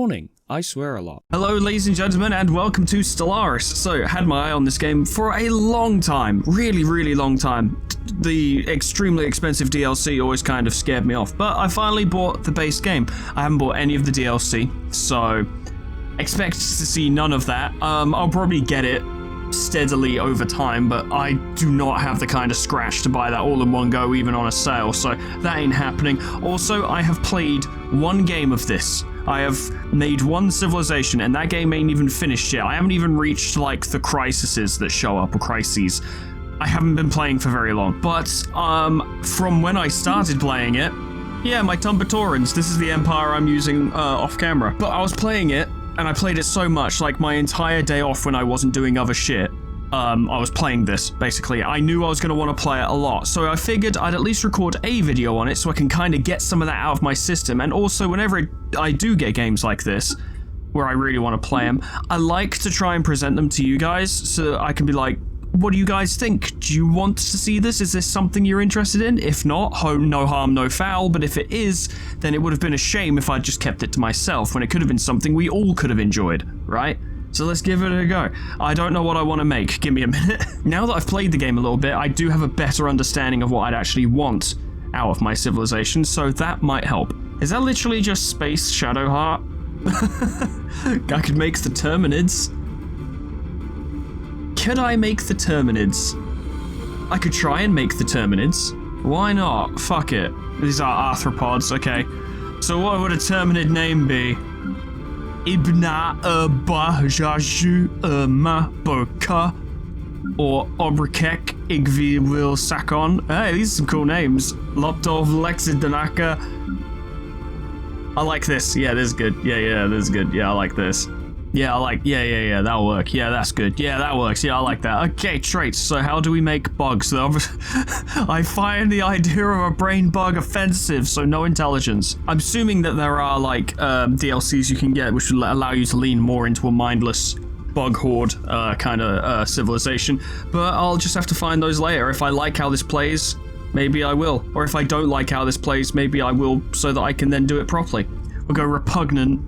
morning. I swear a lot. Hello, ladies and gentlemen, and welcome to Stellaris. So, had my eye on this game for a long time. Really, really long time. The extremely expensive DLC always kind of scared me off, but I finally bought the base game. I haven't bought any of the DLC, so expect to see none of that. I'll probably get it steadily over time, but I do not have the kind of scratch to buy that all in one go, even on a sale, so that ain't happening. Also, I have played one game of this. I have made one civilization, and that game ain't even finished yet. I haven't even reached, like, the crises that show up, or crises. I haven't been playing for very long. But, from when I started playing it, yeah, my Tumbatorans, this is the empire I'm using off camera. But I was playing it, and I played it so much, like my entire day off when I wasn't doing other shit. I was playing this, basically. I knew I was going to want to play it a lot, so I figured I'd at least record a video on it so I can kind of get some of that out of my system, and also whenever I do get games like this, where I really want to play them, I like to try and present them to you guys, so I can be like, what do you guys think? Do you want to see this? Is this something you're interested in? If not, no harm, no foul, but if it is, then it would have been a shame if I'd just kept it to myself, when it could have been something we all could have enjoyed, right? So let's give it a go. I don't know what I want to make. Give me a minute. Now that I've played the game a little bit, I do have a better understanding of what I'd actually want out of my civilization, so that might help. Is that literally just Space Shadowheart? I could make the Terminids. Could I make the Terminids? I could try and make the Terminids. Why not? Fuck it. These are arthropods, okay. So what would a Terminid name be? Ibna Bajaju Ma Boka or Obrekek Igvi Sakon. Hey, these are some cool names. Loptov Lexidanaka. I like this. Yeah, this is good. Yeah, this is good. Yeah, I like this. Yeah, that'll work. Yeah, that's good. Yeah, that works. Yeah, I like that. Okay, traits. So how do we make bugs? I find the idea of a brain bug offensive, so no intelligence. I'm assuming that there are, like, DLCs you can get which will allow you to lean more into a mindless bug horde kind of civilization, but I'll just have to find those later. If I like how this plays, maybe I will. Or if I don't like how this plays, maybe I will, so that I can then do it properly. We'll go repugnant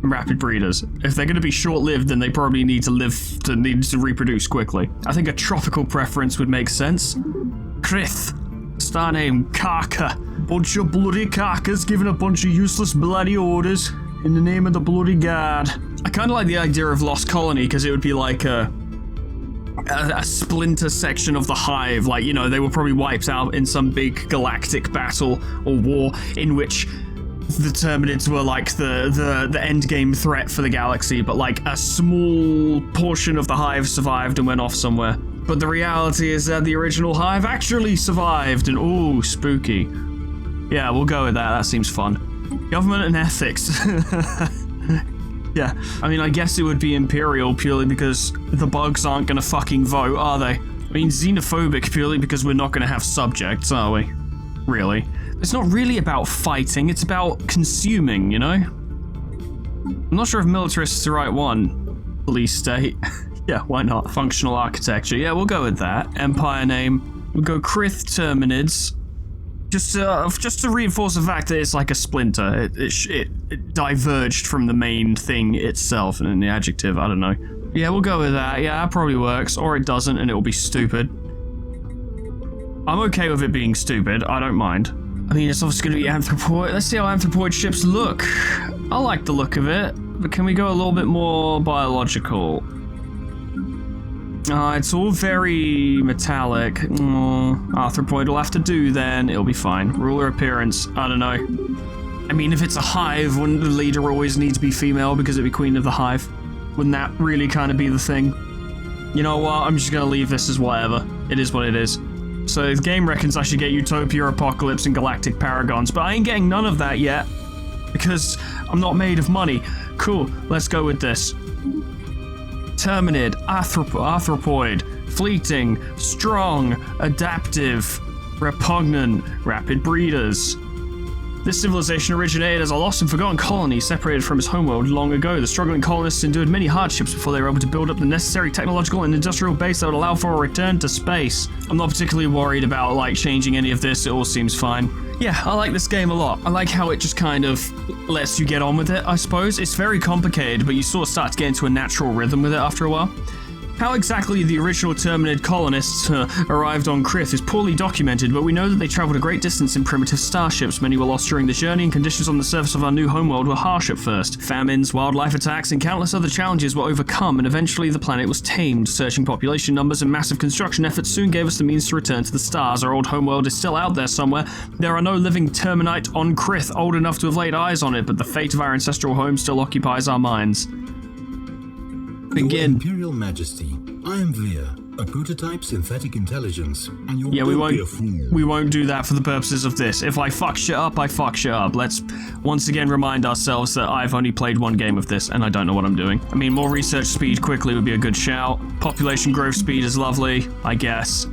rapid breeders. If they're going to be short-lived, then they probably need to reproduce quickly. I think a tropical preference would make sense. Krith. Star name, Karka. Bunch of bloody Karkas giving a bunch of useless bloody orders in the name of the bloody god. I kind of like the idea of Lost Colony, because it would be like a splinter section of the Hive. Like, you know, they were probably wiped out in some big galactic battle or war in which the Terminids were like the end game threat for the galaxy, but like a small portion of the Hive survived and went off somewhere. But the reality is that the original Hive actually survived, and ooh, spooky. Yeah, we'll go with that. That seems fun. Government and ethics. Yeah, I mean, I guess it would be Imperial purely because the bugs aren't gonna fucking vote, are they? I mean, xenophobic purely because we're not gonna have subjects, are we? Really? It's not really about fighting, it's about consuming, you know? I'm not sure if militarist is the right one. Police state. Yeah, why not? Functional architecture. Yeah, we'll go with that. Empire name. We'll go Krith Terminids. Just to reinforce the fact that it's like a splinter. It diverged from the main thing itself, and the adjective, I don't know. Yeah, we'll go with that. Yeah, that probably works. Or it doesn't, and it'll be stupid. I'm okay with it being stupid. I don't mind. I mean, it's obviously going to be anthropoid. Let's see how anthropoid ships look. I like the look of it, but can we go a little bit more biological? It's all very metallic. Arthropoid will have to do then. It'll be fine. Ruler appearance. I don't know. I mean, if it's a hive, wouldn't the leader always need to be female because it'd be queen of the hive? Wouldn't that really kind of be the thing? You know what? I'm just going to leave this as whatever. It is what it is. So the game reckons I should get Utopia, Apocalypse, and Galactic Paragons, but I ain't getting none of that yet, because I'm not made of money. Cool, let's go with this. Terminid, Arthropoid, Fleeting, Strong, Adaptive, Repugnant, Rapid Breeders. This civilization originated as a lost and forgotten colony separated from its homeworld long ago. The struggling colonists endured many hardships before they were able to build up the necessary technological and industrial base that would allow for a return to space. I'm not particularly worried about, like, changing any of this. It all seems fine. Yeah, I like this game a lot. I like how it just kind of lets you get on with it, I suppose. It's very complicated, but you sort of start to get into a natural rhythm with it after a while. How exactly the original Terminid colonists arrived on Krith is poorly documented, but we know that they traveled a great distance in primitive starships. Many were lost during the journey, and conditions on the surface of our new homeworld were harsh at first. Famines, wildlife attacks, and countless other challenges were overcome, and eventually the planet was tamed. Surging population numbers and massive construction efforts soon gave us the means to return to the stars. Our old homeworld is still out there somewhere. There are no living Terminite on Krith old enough to have laid eyes on it, but the fate of our ancestral home still occupies our minds. Begin. Your Imperial Majesty, I am Veer, a prototype synthetic intelligence, and you'll be a fool. We won't do that for the purposes of this. If I fuck shit up, I fuck shit up. Let's once again remind ourselves that I've only played one game of this, and I don't know what I'm doing. I mean, more research speed quickly would be a good shout. Population growth speed is lovely, I guess.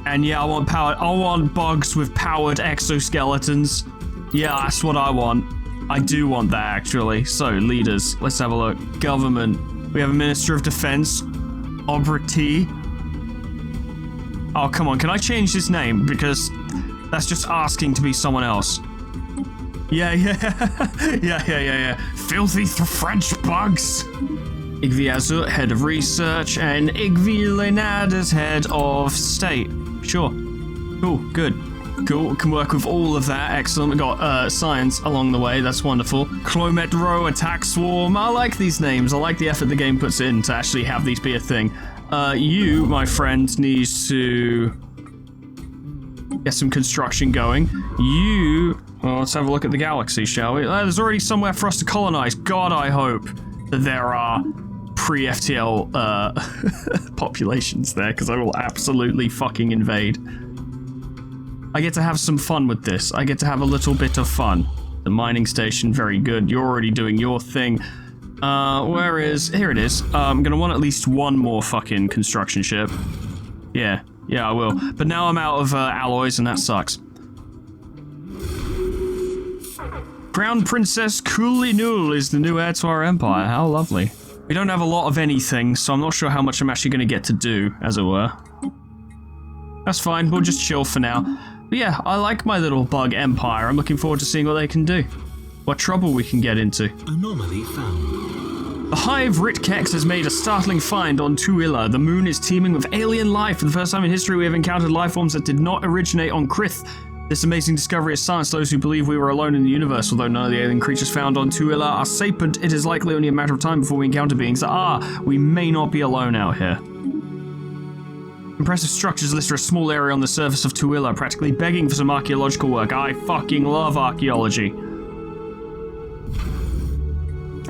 And yeah, I want bugs with powered exoskeletons. Yeah, that's what I want. I do want that, actually. So, leaders, let's have a look. Government. We have a Minister of Defense. Obrity. Oh, come on. Can I change his name? Because that's just asking to be someone else. Yeah. Filthy French bugs. Igvi Azut, head of research, and Igvi Lenad as head of state. Sure. Cool. Good. Cool, can work with all of that. Excellent. We got science along the way. That's wonderful. Clometro, Attack Swarm. I like these names. I like the effort the game puts in to actually have these be a thing. You, my friend, needs to get some construction going. Well, let's have a look at the galaxy, shall we? There's already somewhere for us to colonize. God, I hope that there are pre-FTL populations there, because I will absolutely fucking invade. I get to have some fun with this. I get to have a little bit of fun. The mining station, very good. You're already doing your thing. Here it is. I'm gonna want at least one more fucking construction ship. Yeah, I will. But now I'm out of alloys, and that sucks. Crown Princess Kulinul is the new heir to our empire. How lovely. We don't have a lot of anything, so I'm not sure how much I'm actually gonna get to do, as it were. That's fine, we'll just chill for now. But yeah, I like my little bug empire. I'm looking forward to seeing what they can do. What trouble we can get into. Anomaly found. The Hive Ritkex has made a startling find on Tuilla. The moon is teeming with alien life. For the first time in history, we have encountered life forms that did not originate on Krith. This amazing discovery has silenced those who believe we were alone in the universe. Although none of the alien creatures found on Tuilla are sapient, it is likely only a matter of time before we encounter beings that are. We may not be alone out here. Impressive structures litter a small area on the surface of Tuilla, practically begging for some archaeological work. I fucking love archaeology.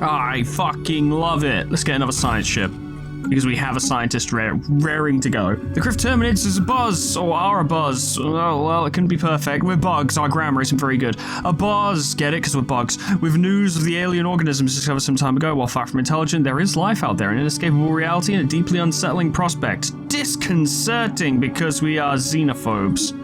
I fucking love it. Let's get another science ship, because we have a scientist raring to go. The Krith Terminids is a buzz, or are a buzz. Oh, well, it couldn't be perfect. We're bugs. Our grammar isn't very good. A buzz. Get it? Because we're bugs. With news of the alien organisms discovered some time ago. While far from intelligent, there is life out there, an inescapable reality and a deeply unsettling prospect. Disconcerting, because we are xenophobes.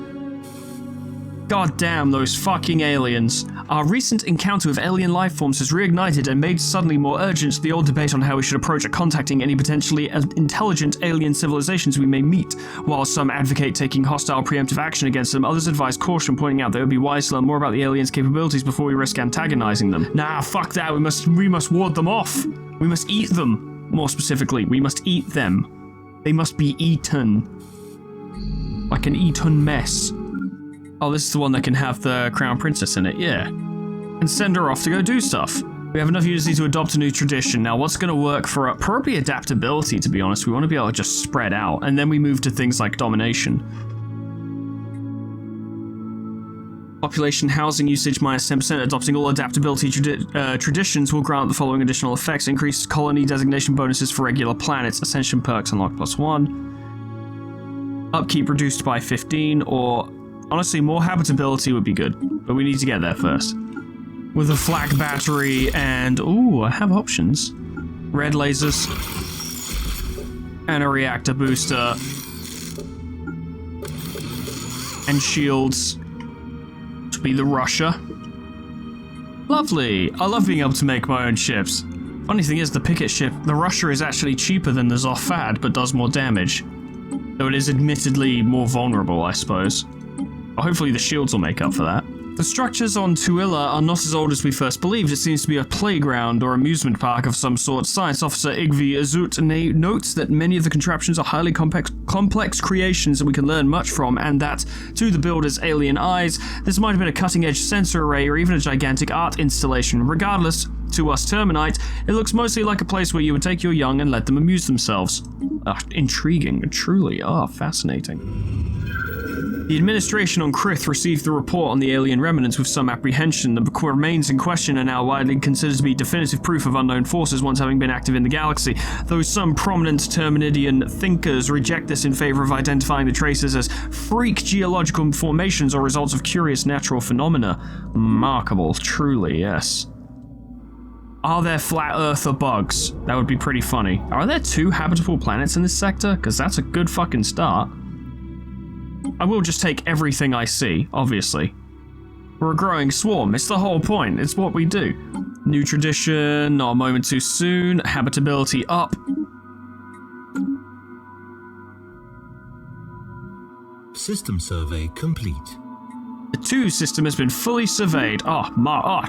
God damn those fucking aliens. Our recent encounter with alien life forms has reignited and made suddenly more urgent the old debate on how we should approach contacting any potentially intelligent alien civilizations we may meet. While some advocate taking hostile preemptive action against them, others advise caution, pointing out that it would be wise to learn more about the aliens' capabilities before we risk antagonizing them. Nah, fuck that, we must ward them off. We must eat them. More specifically, we must eat them. They must be eaten. Like an eaten mess. Oh, this is the one that can have the Crown Princess in it, yeah. And send her off to go do stuff. We have enough unity to adopt a new tradition. Now, what's going to work for probably adaptability, to be honest. We want to be able to just spread out, and then we move to things like domination. Population housing usage minus 10%. Adopting all adaptability traditions will grant the following additional effects. Increased colony designation bonuses for regular planets. Ascension perks unlocked +1. Upkeep reduced by 15, or... honestly, more habitability would be good, but we need to get there first. With a flak battery and... ooh, I have options. Red lasers. And a reactor booster. And shields. Which would be the Russia. Lovely. I love being able to make my own ships. Funny thing is, the picket ship, the Russia, is actually cheaper than the Zofad, but does more damage. Though it is admittedly more vulnerable, I suppose. But hopefully the shields will make up for that. The structures on Tuilla are not as old as we first believed. It seems to be a playground or amusement park of some sort. Science Officer Igvi Azut notes that many of the contraptions are highly complex creations that we can learn much from, and that, to the builder's alien eyes, this might have been a cutting-edge sensor array or even a gigantic art installation. Regardless, to us Terminite, it looks mostly like a place where you would take your young and let them amuse themselves. Intriguing, truly, fascinating. The administration on Krith received the report on the alien remnants with some apprehension. The remains in question are now widely considered to be definitive proof of unknown forces once having been active in the galaxy, though some prominent Terminidian thinkers reject this in favor of identifying the traces as freak geological formations or results of curious natural phenomena. Remarkable, truly, yes. Are there flat earther bugs? That would be pretty funny. Are there 2 habitable planets in this sector? Because that's a good fucking start. I will just take everything I see, obviously. We're a growing swarm, it's the whole point, it's what we do. New tradition, not a moment too soon, habitability up. System survey complete. The 2 system has been fully surveyed.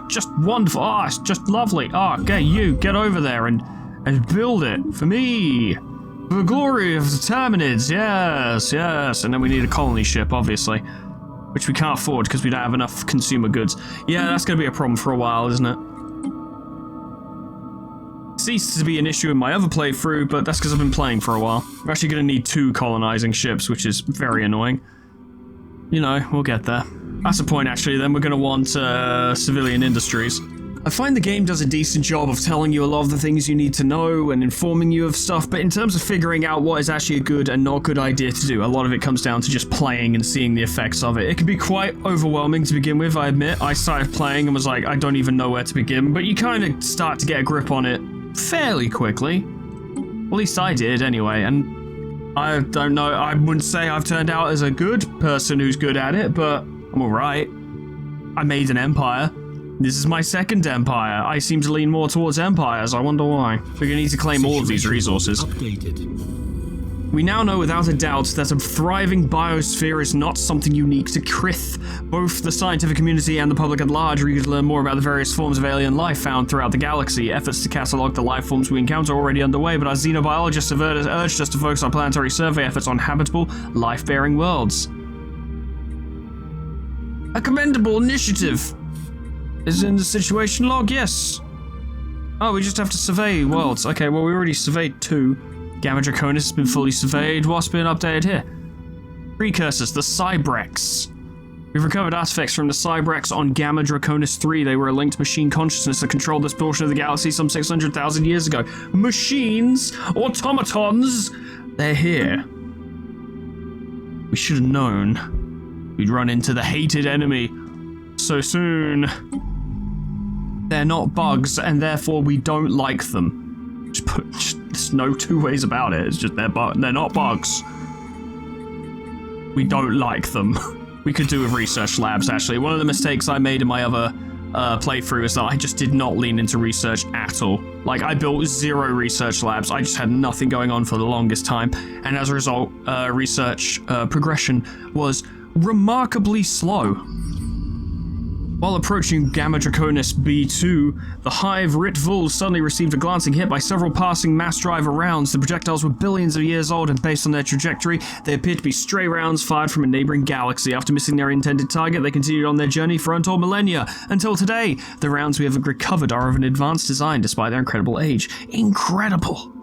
Just wonderful, it's just lovely. Okay, you, get over there and build it, for me. For the glory of the Terminids, yes. And then we need a colony ship, obviously. Which we can't afford because we don't have enough consumer goods. Yeah, that's going to be a problem for a while, isn't it? Ceased to be an issue in my other playthrough, but that's because I've been playing for a while. We're actually going to need 2 colonizing ships, which is very annoying. You know, we'll get there. That's the point, actually, then we're going to want civilian industries. I find the game does a decent job of telling you a lot of the things you need to know and informing you of stuff, but in terms of figuring out what is actually a good and not good idea to do, a lot of it comes down to just playing and seeing the effects of it. It can be quite overwhelming to begin with, I admit. I started playing and was like, I don't even know where to begin, but you kind of start to get a grip on it fairly quickly. At least I did, anyway, and I don't know, I wouldn't say I've turned out as a good person who's good at it, but I'm alright. I made an empire. This is my 2nd empire. I seem to lean more towards empires. I wonder why. We're gonna need to claim all of these resources. Updated. We now know without a doubt that a thriving biosphere is not something unique to Krith. Both the scientific community and the public at large are eager to learn more about the various forms of alien life found throughout the galaxy. Efforts to catalog the life forms we encounter are already underway, but our xenobiologists have urged us to focus our planetary survey efforts on habitable, life-bearing worlds. A commendable initiative. Is in the situation log? Yes. Oh, we just have to survey worlds. Okay, well, we already surveyed 2. Gamma Draconis has been fully surveyed. What's been updated here? Precursors, the Cybrex. We've recovered artifacts from the Cybrex on Gamma Draconis 3. They were a linked machine consciousness that controlled this portion of the galaxy some 600,000 years ago. Machines, automatons, they're here. We should have known. We'd run into the hated enemy so soon. They're not bugs, and therefore we don't like them. There's no 2 ways about it. It's just they're not bugs. We don't like them. We could do with research labs, actually. One of the mistakes I made in my other playthrough is that I just did not lean into research at all. Like, I built 0 research labs. I just had nothing going on for the longest time, and as a result, research progression was remarkably slow. While approaching Gamma Draconis B2, the Hive Ritvul suddenly received a glancing hit by several passing mass driver rounds. The projectiles were billions of years old, and based on their trajectory, they appeared to be stray rounds fired from a neighboring galaxy. After missing their intended target, they continued on their journey for untold millennia. Until today, the rounds we have recovered are of an advanced design despite their incredible age. Incredible!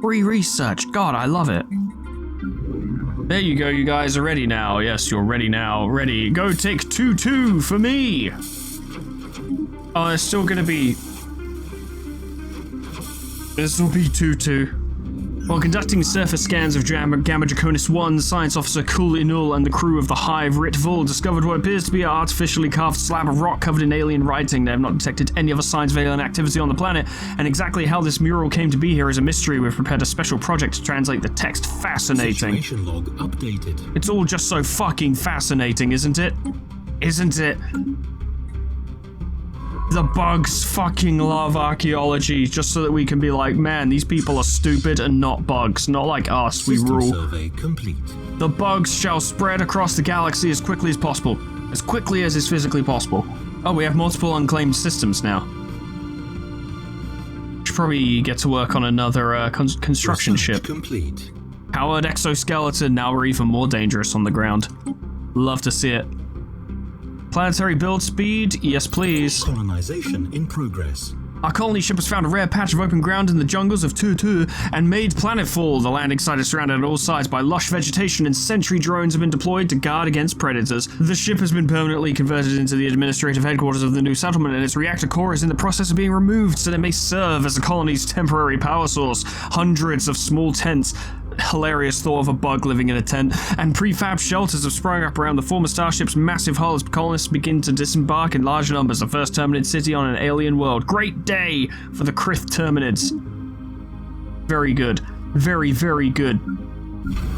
Free research. God, I love it. There you go, you guys are ready now. Yes, you're ready now. Ready. Go take 2-2 for me. Oh, it's still gonna be... This will be 2-2. While conducting surface scans of Gamma Draconis 1, Science Officer Kul Inul and the crew of the Hive Ritvul discovered what appears to be an artificially carved slab of rock covered in alien writing. They have not detected any other signs of alien activity on the planet, and exactly how this mural came to be here is a mystery. We've prepared a special project to translate the text. Fascinating. Situation log updated. It's all just so fucking fascinating, isn't it? isn't it? The bugs fucking love archaeology, just so that we can be like, man, these people are stupid and not bugs, not like us, we rule. Survey complete. The bugs shall spread across the galaxy as quickly as possible. As quickly as is physically possible. Oh, we have multiple unclaimed systems now. Should probably get to work on another construction ship. Complete. Powered exoskeleton, now we're even more dangerous on the ground. Love to see it. Planetary build speed, yes please. Colonization in progress. Our colony ship has found a rare patch of open ground in the jungles of Tutu and made planetfall. The landing site is surrounded on all sides by lush vegetation and sentry drones have been deployed to guard against predators. The ship has been permanently converted into the administrative headquarters of the new settlement and its reactor core is in the process of being removed so that it may serve as the colony's temporary power source. Hundreds of small tents, hilarious thought of a bug living in a tent, and prefab shelters have sprung up around the former starship's massive hull as colonists begin to disembark in large numbers. The first Terminid city on an alien world. Great day for the Krith Terminids. Very good. Very, very good.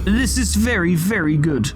This is very, very good.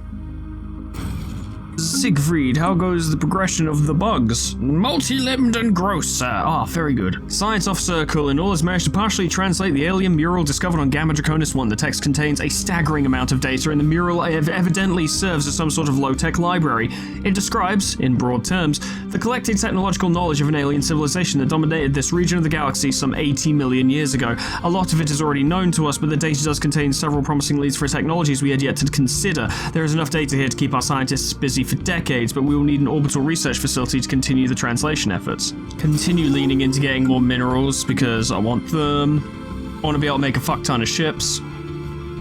Siegfried, how goes the progression of the bugs? Multi-limbed and gross, sir. Ah, very good. Science Officer Kulinol has managed to partially translate the alien mural discovered on Gamma Draconis 1. The text contains a staggering amount of data, and the mural evidently serves as some sort of low-tech library. It describes, in broad terms, the collected technological knowledge of an alien civilization that dominated this region of the galaxy some 80 million years ago. A lot of it is already known to us, but the data does contain several promising leads for technologies we had yet to consider. There is enough data here to keep our scientists busy for decades, but we will need an orbital research facility to continue the translation efforts. Continue leaning into getting more minerals because I want them. I want to be able to make a fuck ton of ships,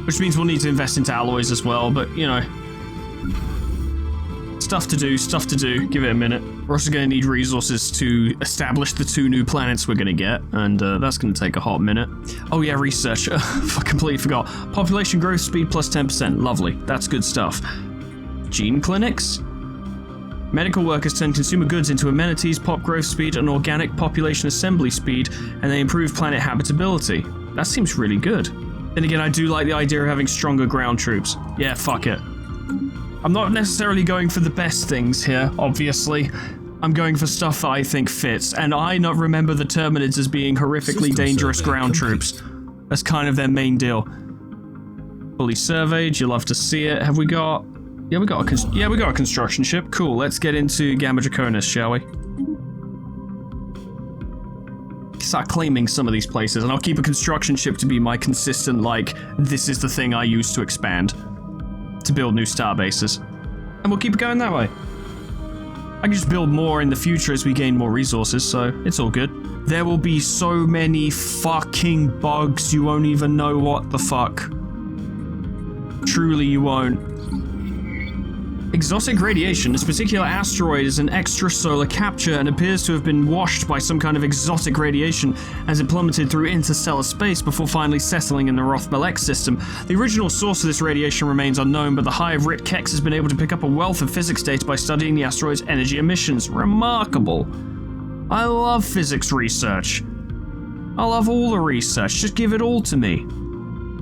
which means we'll need to invest into alloys as well, but you know, stuff to do, give it a minute. We're also going to need resources to establish the 2 new planets we're going to get, and that's going to take a hot minute. Oh yeah, research. I completely forgot. Population growth speed plus 10%. Lovely. That's good stuff. Gene clinics? Medical workers turn consumer goods into amenities, pop growth speed, and organic population assembly speed, and they improve planet habitability. That seems really good. Then again, I do like the idea of having stronger ground troops. Yeah, fuck it. I'm not necessarily going for the best things here, obviously. I'm going for stuff that I think fits, and I not remember the Terminids as being horrifically dangerous ground troops. That's kind of their main deal. Fully surveyed, you'll love to see it. Have we got... Yeah, we got a construction ship. Cool, let's get into Gamma Draconis, shall we? Start claiming some of these places, and I'll keep a construction ship to be my consistent, like, this is the thing I use to expand. To build new star bases. And we'll keep it going that way. I can just build more in the future as we gain more resources, so it's all good. There will be so many fucking bugs, you won't even know what the fuck. Truly, you won't. Exotic radiation. This particular asteroid is an extrasolar capture and appears to have been washed by some kind of exotic radiation as it plummeted through interstellar space before finally settling in the Roth-Belek system. The original source of this radiation remains unknown, but the Hive Rit Kex has been able to pick up a wealth of physics data by studying the asteroid's energy emissions. Remarkable. I love physics research. I love all the research. Just give it all to me.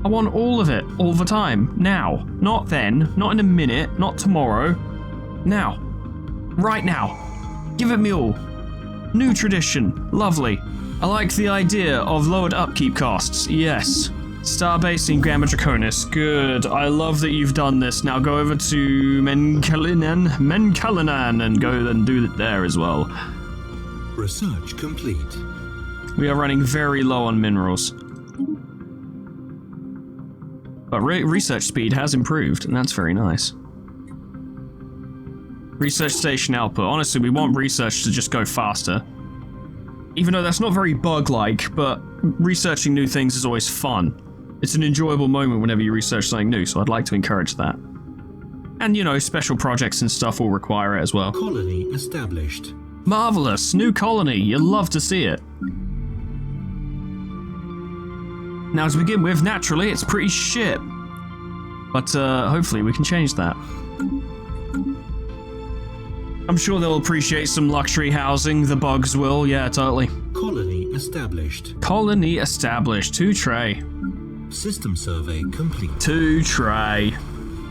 I want all of it, all the time, now. Not then, not in a minute, not tomorrow. Now. Right now. Give it me all. New tradition. Lovely. I like the idea of lowered upkeep costs. Yes. Starbase in Gamma Draconis. Good. I love that you've done this. Now go over to Menkalinan and go and do it there as well. Research complete. We are running very low on minerals. But research speed has improved, and that's very nice. Research station output. Honestly, we want research to just go faster. Even though that's not very bug-like, but researching new things is always fun. It's an enjoyable moment whenever you research something new, so I'd like to encourage that. And, you know, special projects and stuff will require it as well. Colony established. Marvelous! New colony! You'll love to see it. Now, to begin with, naturally, it's pretty shit. But, hopefully we can change that. I'm sure they'll appreciate some luxury housing. The bugs will. Yeah, totally. Colony established. Colony established. 2 tray. System survey complete. 2 tray.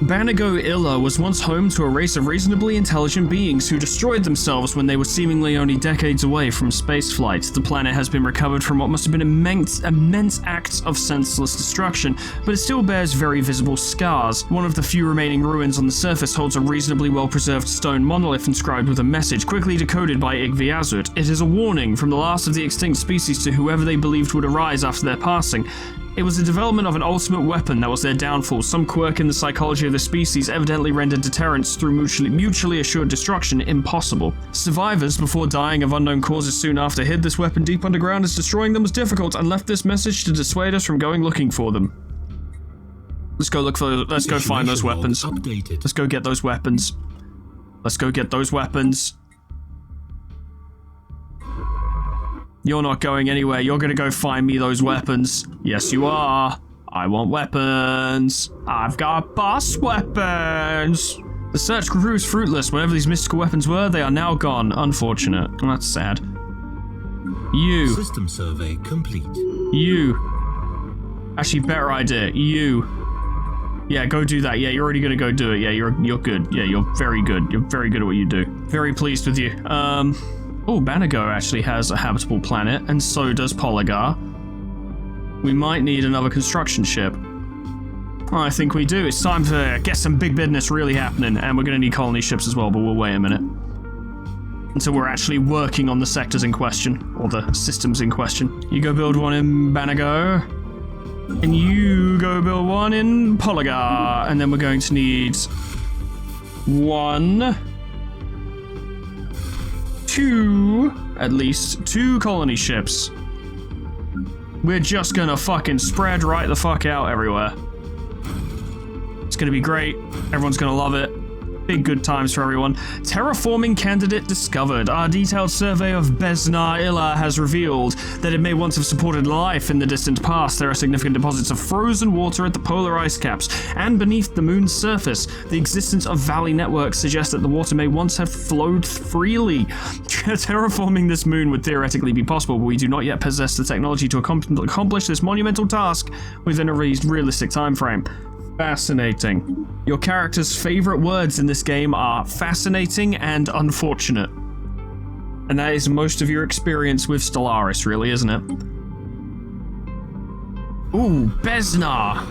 Banago Illa was once home to a race of reasonably intelligent beings who destroyed themselves when they were seemingly only decades away from spaceflight. The planet has been recovered from what must have been immense acts of senseless destruction, but it still bears very visible scars. One of the few remaining ruins on the surface holds a reasonably well-preserved stone monolith inscribed with a message, quickly decoded by Igviazut. It is a warning from the last of the extinct species to whoever they believed would arise after their passing. It was the development of an ultimate weapon that was their downfall. Some quirk in the psychology of the species evidently rendered deterrence through mutually assured destruction impossible. Survivors, before dying of unknown causes soon after, hid this weapon deep underground as destroying them was difficult and left this message to dissuade us from going looking for them. Let's go find those weapons. Let's go get those weapons. Let's go get those weapons. You're not going anywhere. You're gonna go find me those weapons. Yes, you are. I want weapons. I've got boss weapons. The search proves fruitless. Whatever these mystical weapons were, they are now gone. Unfortunate. Oh, that's sad. You. System survey complete. You. Actually, better idea. You. Yeah, go do that. Yeah, you're already gonna go do it. Yeah, you're good. Yeah, you're very good. You're very good at what you do. Very pleased with you. Oh, Banago actually has a habitable planet, and so does Polygar. We might need another construction ship. Oh, I think we do. It's time to get some big business really happening, and we're going to need colony ships as well, but we'll wait a minute. Until we're actually working on the sectors in question, or the systems in question. You go build one in Banago, and you go build one in Polygar, and then we're going to need at least two colony ships. We're just gonna fucking spread right the fuck out everywhere. It's gonna be great. Everyone's gonna love it. Big good times for everyone. Terraforming candidate discovered. Our detailed survey of Besnar Illa has revealed that it may once have supported life in the distant past. There are significant deposits of frozen water at the polar ice caps and beneath the moon's surface. The existence of valley networks suggests that the water may once have flowed freely. Terraforming this moon would theoretically be possible, but we do not yet possess the technology to accomplish this monumental task within a realistic time frame. Fascinating. Your character's favorite words in this game are fascinating and unfortunate. And that is most of your experience with Stellaris, really, isn't it? Ooh, Besnar.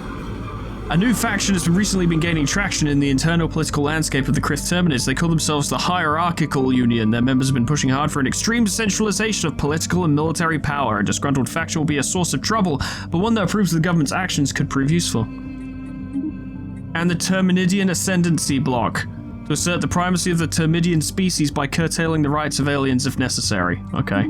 A new faction has recently been gaining traction in the internal political landscape of the Krith Terminus. They call themselves the Hierarchical Union. Their members have been pushing hard for an extreme centralization of political and military power. A disgruntled faction will be a source of trouble, but one that approves of the government's actions could prove useful. And the Terminidian Ascendancy block, to assert the primacy of the Termidian species by curtailing the rights of aliens if necessary. Okay.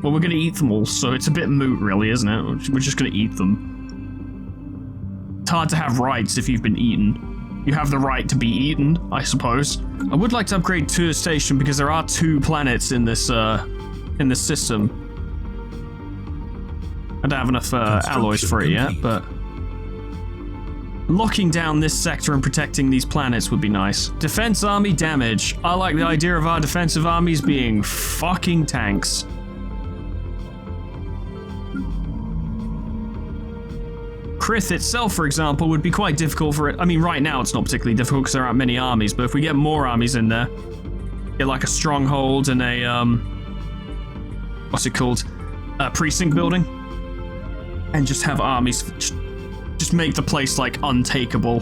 Well, we're gonna eat them all, so it's a bit moot, really, isn't it? We're just gonna eat them. It's hard to have rights if you've been eaten. You have the right to be eaten, I suppose. I would like to upgrade to a station because there are 2 planets in this system. I don't have enough alloys for it yet, but locking down this sector and protecting these planets would be nice. Defense army damage. I like the idea of our defensive armies being fucking tanks. Krith itself, for example, would be quite difficult for it. I mean, right now it's not particularly difficult because there aren't many armies, but if we get more armies in there, get like a stronghold and a, what's it called? A precinct building, and just have armies just make the place, like, untakeable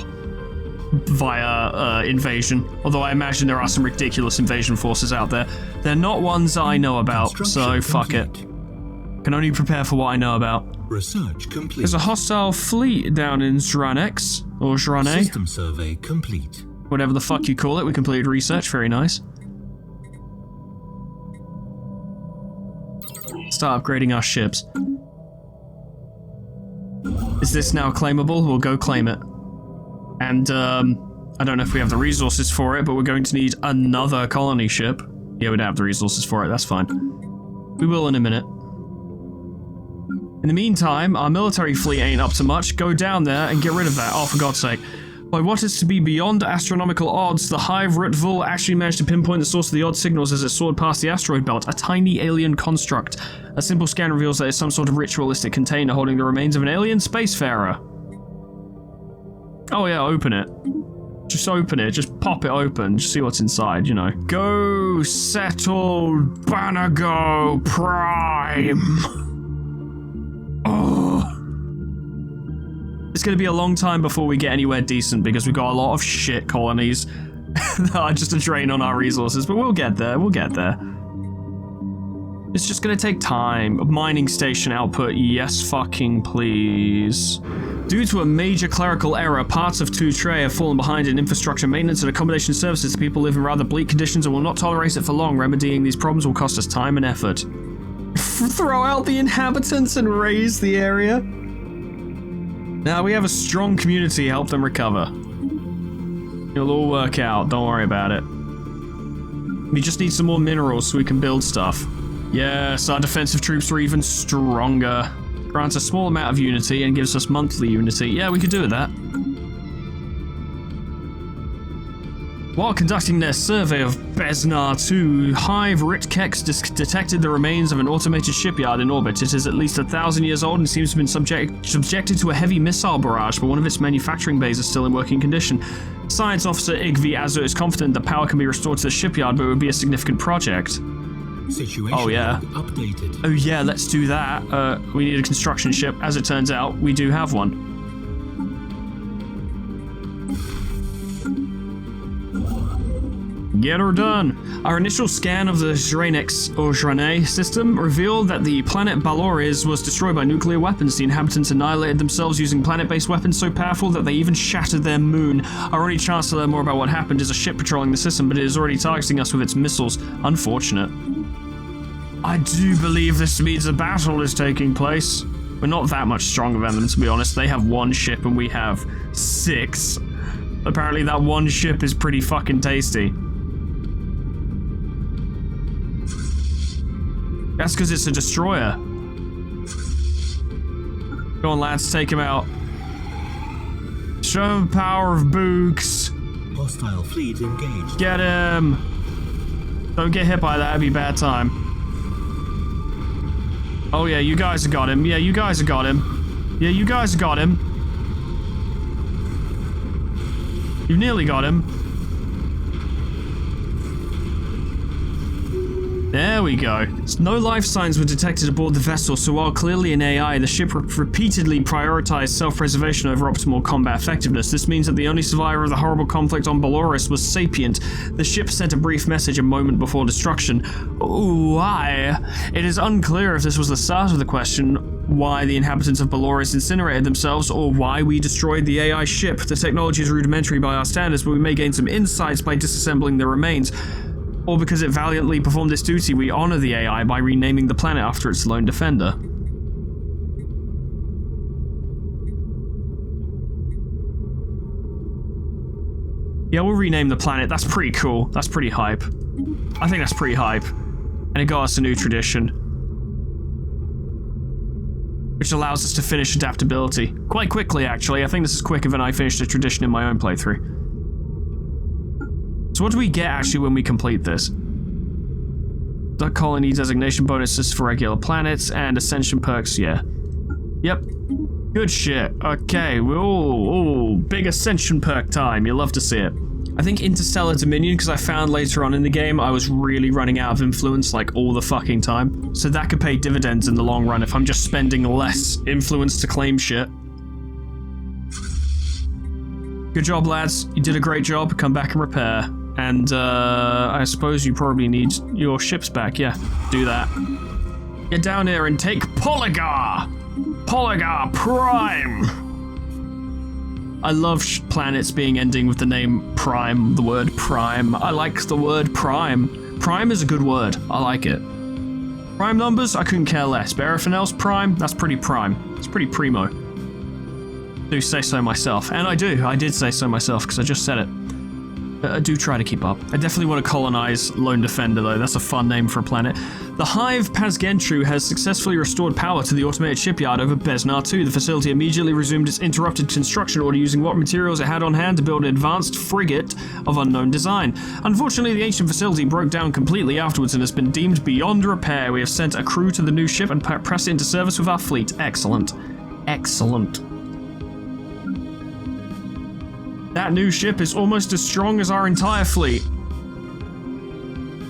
via invasion. Although I imagine there are some ridiculous invasion forces out there. They're not ones I know about, so fuck it. Can only prepare for what I know about. Research complete. There's a hostile fleet down in Zranex, or Zrane. System survey complete. Whatever the fuck you call it, we completed research, very nice. Start upgrading our ships. Is this now claimable? We'll go claim it. And, I don't know if we have the resources for it, but we're going to need another colony ship. Yeah, we don't have the resources for it, that's fine. We will in a minute. In the meantime, our military fleet ain't up to much. Go down there and get rid of that. Oh, for God's sake. By what is to be beyond astronomical odds, the Hive Rutvul actually managed to pinpoint the source of the odd signals as it soared past the asteroid belt, a tiny alien construct. A simple scan reveals that it's some sort of ritualistic container holding the remains of an alien spacefarer. Oh yeah, open it. Just open it. Just pop it open. Just see what's inside, you know. Go settle Banago Prime. Oh. It's going to be a long time before we get anywhere decent because we've got a lot of shit colonies that are just a drain on our resources, but we'll get there. We'll get there. It's just going to take time. Mining station output. Yes, fucking please. Due to a major clerical error, parts of 2 Tray have fallen behind in infrastructure maintenance and accommodation services. The people live in rather bleak conditions and will not tolerate it for long. Remedying these problems will cost us time and effort. Throw out the inhabitants and raise the area? Now we have a strong community. Help them recover. It'll all work out. Don't worry about it. We just need some more minerals so we can build stuff. Yes, our defensive troops are even stronger. Grants a small amount of unity and gives us monthly unity. Yeah, we could do with that. While conducting their survey of Besnar 2, Hive Ritkex detected the remains of an automated shipyard in orbit. It is at least 1,000 years old and seems to have been subjected to a heavy missile barrage, but one of its manufacturing bays is still in working condition. Science Officer Igvi Azu is confident that power can be restored to the shipyard, but it would be a significant project. Situation oh yeah. Updated. Oh yeah, let's do that. We need a construction ship. As it turns out, we do have one. Get her done. Our initial scan of the Jranex system revealed that the planet Baloris was destroyed by nuclear weapons. The inhabitants annihilated themselves using planet-based weapons so powerful that they even shattered their moon. Our only chance to learn more about what happened is a ship patrolling the system, but it is already targeting us with its missiles. Unfortunate. I do believe this means a battle is taking place. We're not that much stronger than them, to be honest. They have 1 ship and we have 6. Apparently that 1 ship is pretty fucking tasty. That's because it's a destroyer. Go on, lads, take him out. Show him the power of Boogs. Hostile fleet engaged. Get him. Don't get hit by that, it'd be a bad time. Oh yeah, you guys have got him. Yeah, you guys have got him. Yeah, you guys have got him. You've nearly got him. There we go. No life signs were detected aboard the vessel, so while clearly an AI, the ship repeatedly prioritized self-preservation over optimal combat effectiveness. This means that the only survivor of the horrible conflict on Baloris was sapient. The ship sent a brief message a moment before destruction. Why? It is unclear if this was the start of the question, why the inhabitants of Baloris incinerated themselves, or why we destroyed the AI ship. The technology is rudimentary by our standards, but we may gain some insights by disassembling the remains. Or because it valiantly performed its duty, we honor the AI by renaming the planet after its lone defender. Yeah, we'll rename the planet. That's pretty cool. That's pretty hype. I think that's pretty hype. And it got us a new tradition, which allows us to finish adaptability. Quite quickly, actually. I think this is quicker than I finished a tradition in my own playthrough. So what do we get, actually, when we complete this? The colony designation bonuses for regular planets and ascension perks, yeah. Yep. Good shit. Okay, ooh, big ascension perk time. You'll love to see it. I think Interstellar Dominion, because I found later on in the game I was really running out of influence, like, all the fucking time. So that could pay dividends in the long run if I'm just spending less influence to claim shit. Good job, lads. You did a great job. Come back and repair. And, I suppose you probably need your ships back. Yeah, do that. Get down here and take Polygar! Polygar Prime! I love planets being ending with the name Prime, the word Prime. I like the word Prime. Prime is a good word. I like it. Prime numbers, I couldn't care less. But everything else, Prime, that's pretty prime. It's pretty primo. Do say so myself. And I do. I did say so myself, because I just said it. I do try to keep up. I definitely want to colonize Lone Defender, though. That's a fun name for a planet. The Hive Pasgentru has successfully restored power to the automated shipyard over Besnar 2. The facility immediately resumed its interrupted construction order using what materials it had on hand to build an advanced frigate of unknown design. Unfortunately, the ancient facility broke down completely afterwards and has been deemed beyond repair. We have sent a crew to the new ship and pressed it into service with our fleet. Excellent. Excellent. That new ship is almost as strong as our entire fleet.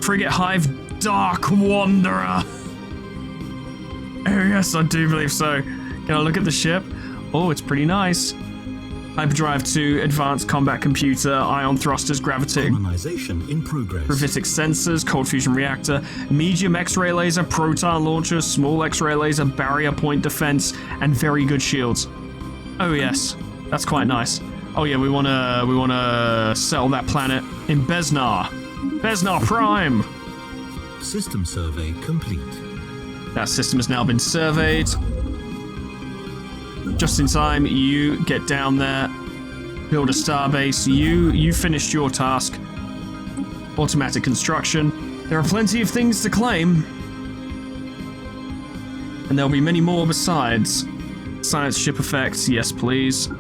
Frigate Hive Dark Wanderer. Oh yes, I do believe so. Can I look at the ship? Oh, it's pretty nice. Hyperdrive 2, Advanced Combat Computer, Ion Thrusters, Colonization in progress. Gravitic Sensors, Cold Fusion Reactor, Medium X-Ray Laser, Proton Launcher, Small X-Ray Laser, Barrier Point Defense, and very good shields. Oh yes, that's quite nice. Oh yeah, we wanna settle that planet in Besnar. Besnar Prime! System survey complete. That system has now been surveyed. Just in time, you get down there, build a starbase. You finished your task. Automatic construction. There are plenty of things to claim. And there'll be many more besides. Science ship effects, yes please.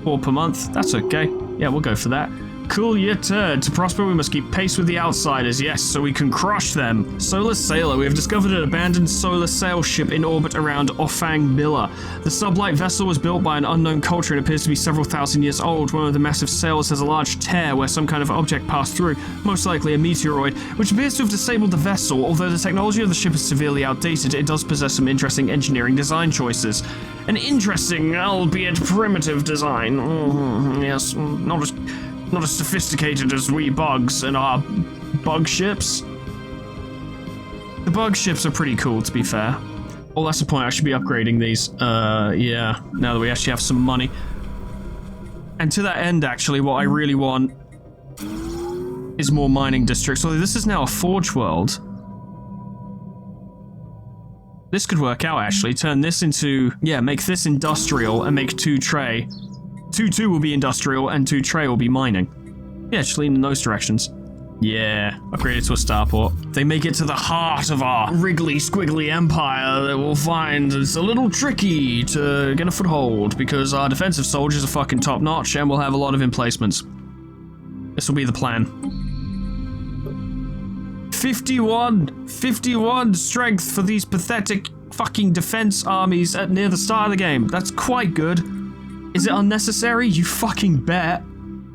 4 per month, that's okay. Yeah, we'll go for that. Cool your turd. To prosper, we must keep pace with the outsiders, yes, so we can crush them. Solar Sailor. We have discovered an abandoned solar sail ship in orbit around Offang Bila. The sublight vessel was built by an unknown culture and appears to be several thousand years old. One of the massive sails has a large tear where some kind of object passed through, most likely a meteoroid, which appears to have disabled the vessel. Although the technology of the ship is severely outdated, it does possess some interesting engineering design choices. An interesting, albeit primitive design. Yes, not as sophisticated as we bugs and our bug ships. The bug ships are pretty cool, to be fair. Well, that's the point. I should be upgrading these. Yeah, now that we actually have some money. And to that end, actually, what I really want is more mining districts. Although this is now a forge world. This could work out, actually. Turn this into... Yeah, make this industrial and make 2 tray. 2 will be industrial, and 2 tray will be mining. Yeah, just lean in those directions. Yeah, upgrade it to a starport. They make it to the heart of our wriggly squiggly empire that we'll find it's a little tricky to get a foothold, because our defensive soldiers are fucking top notch, and we'll have a lot of emplacements. This will be the plan. 51 strength for these pathetic fucking defense armies at near the start of the game. That's quite good. Is it unnecessary? You fucking bet.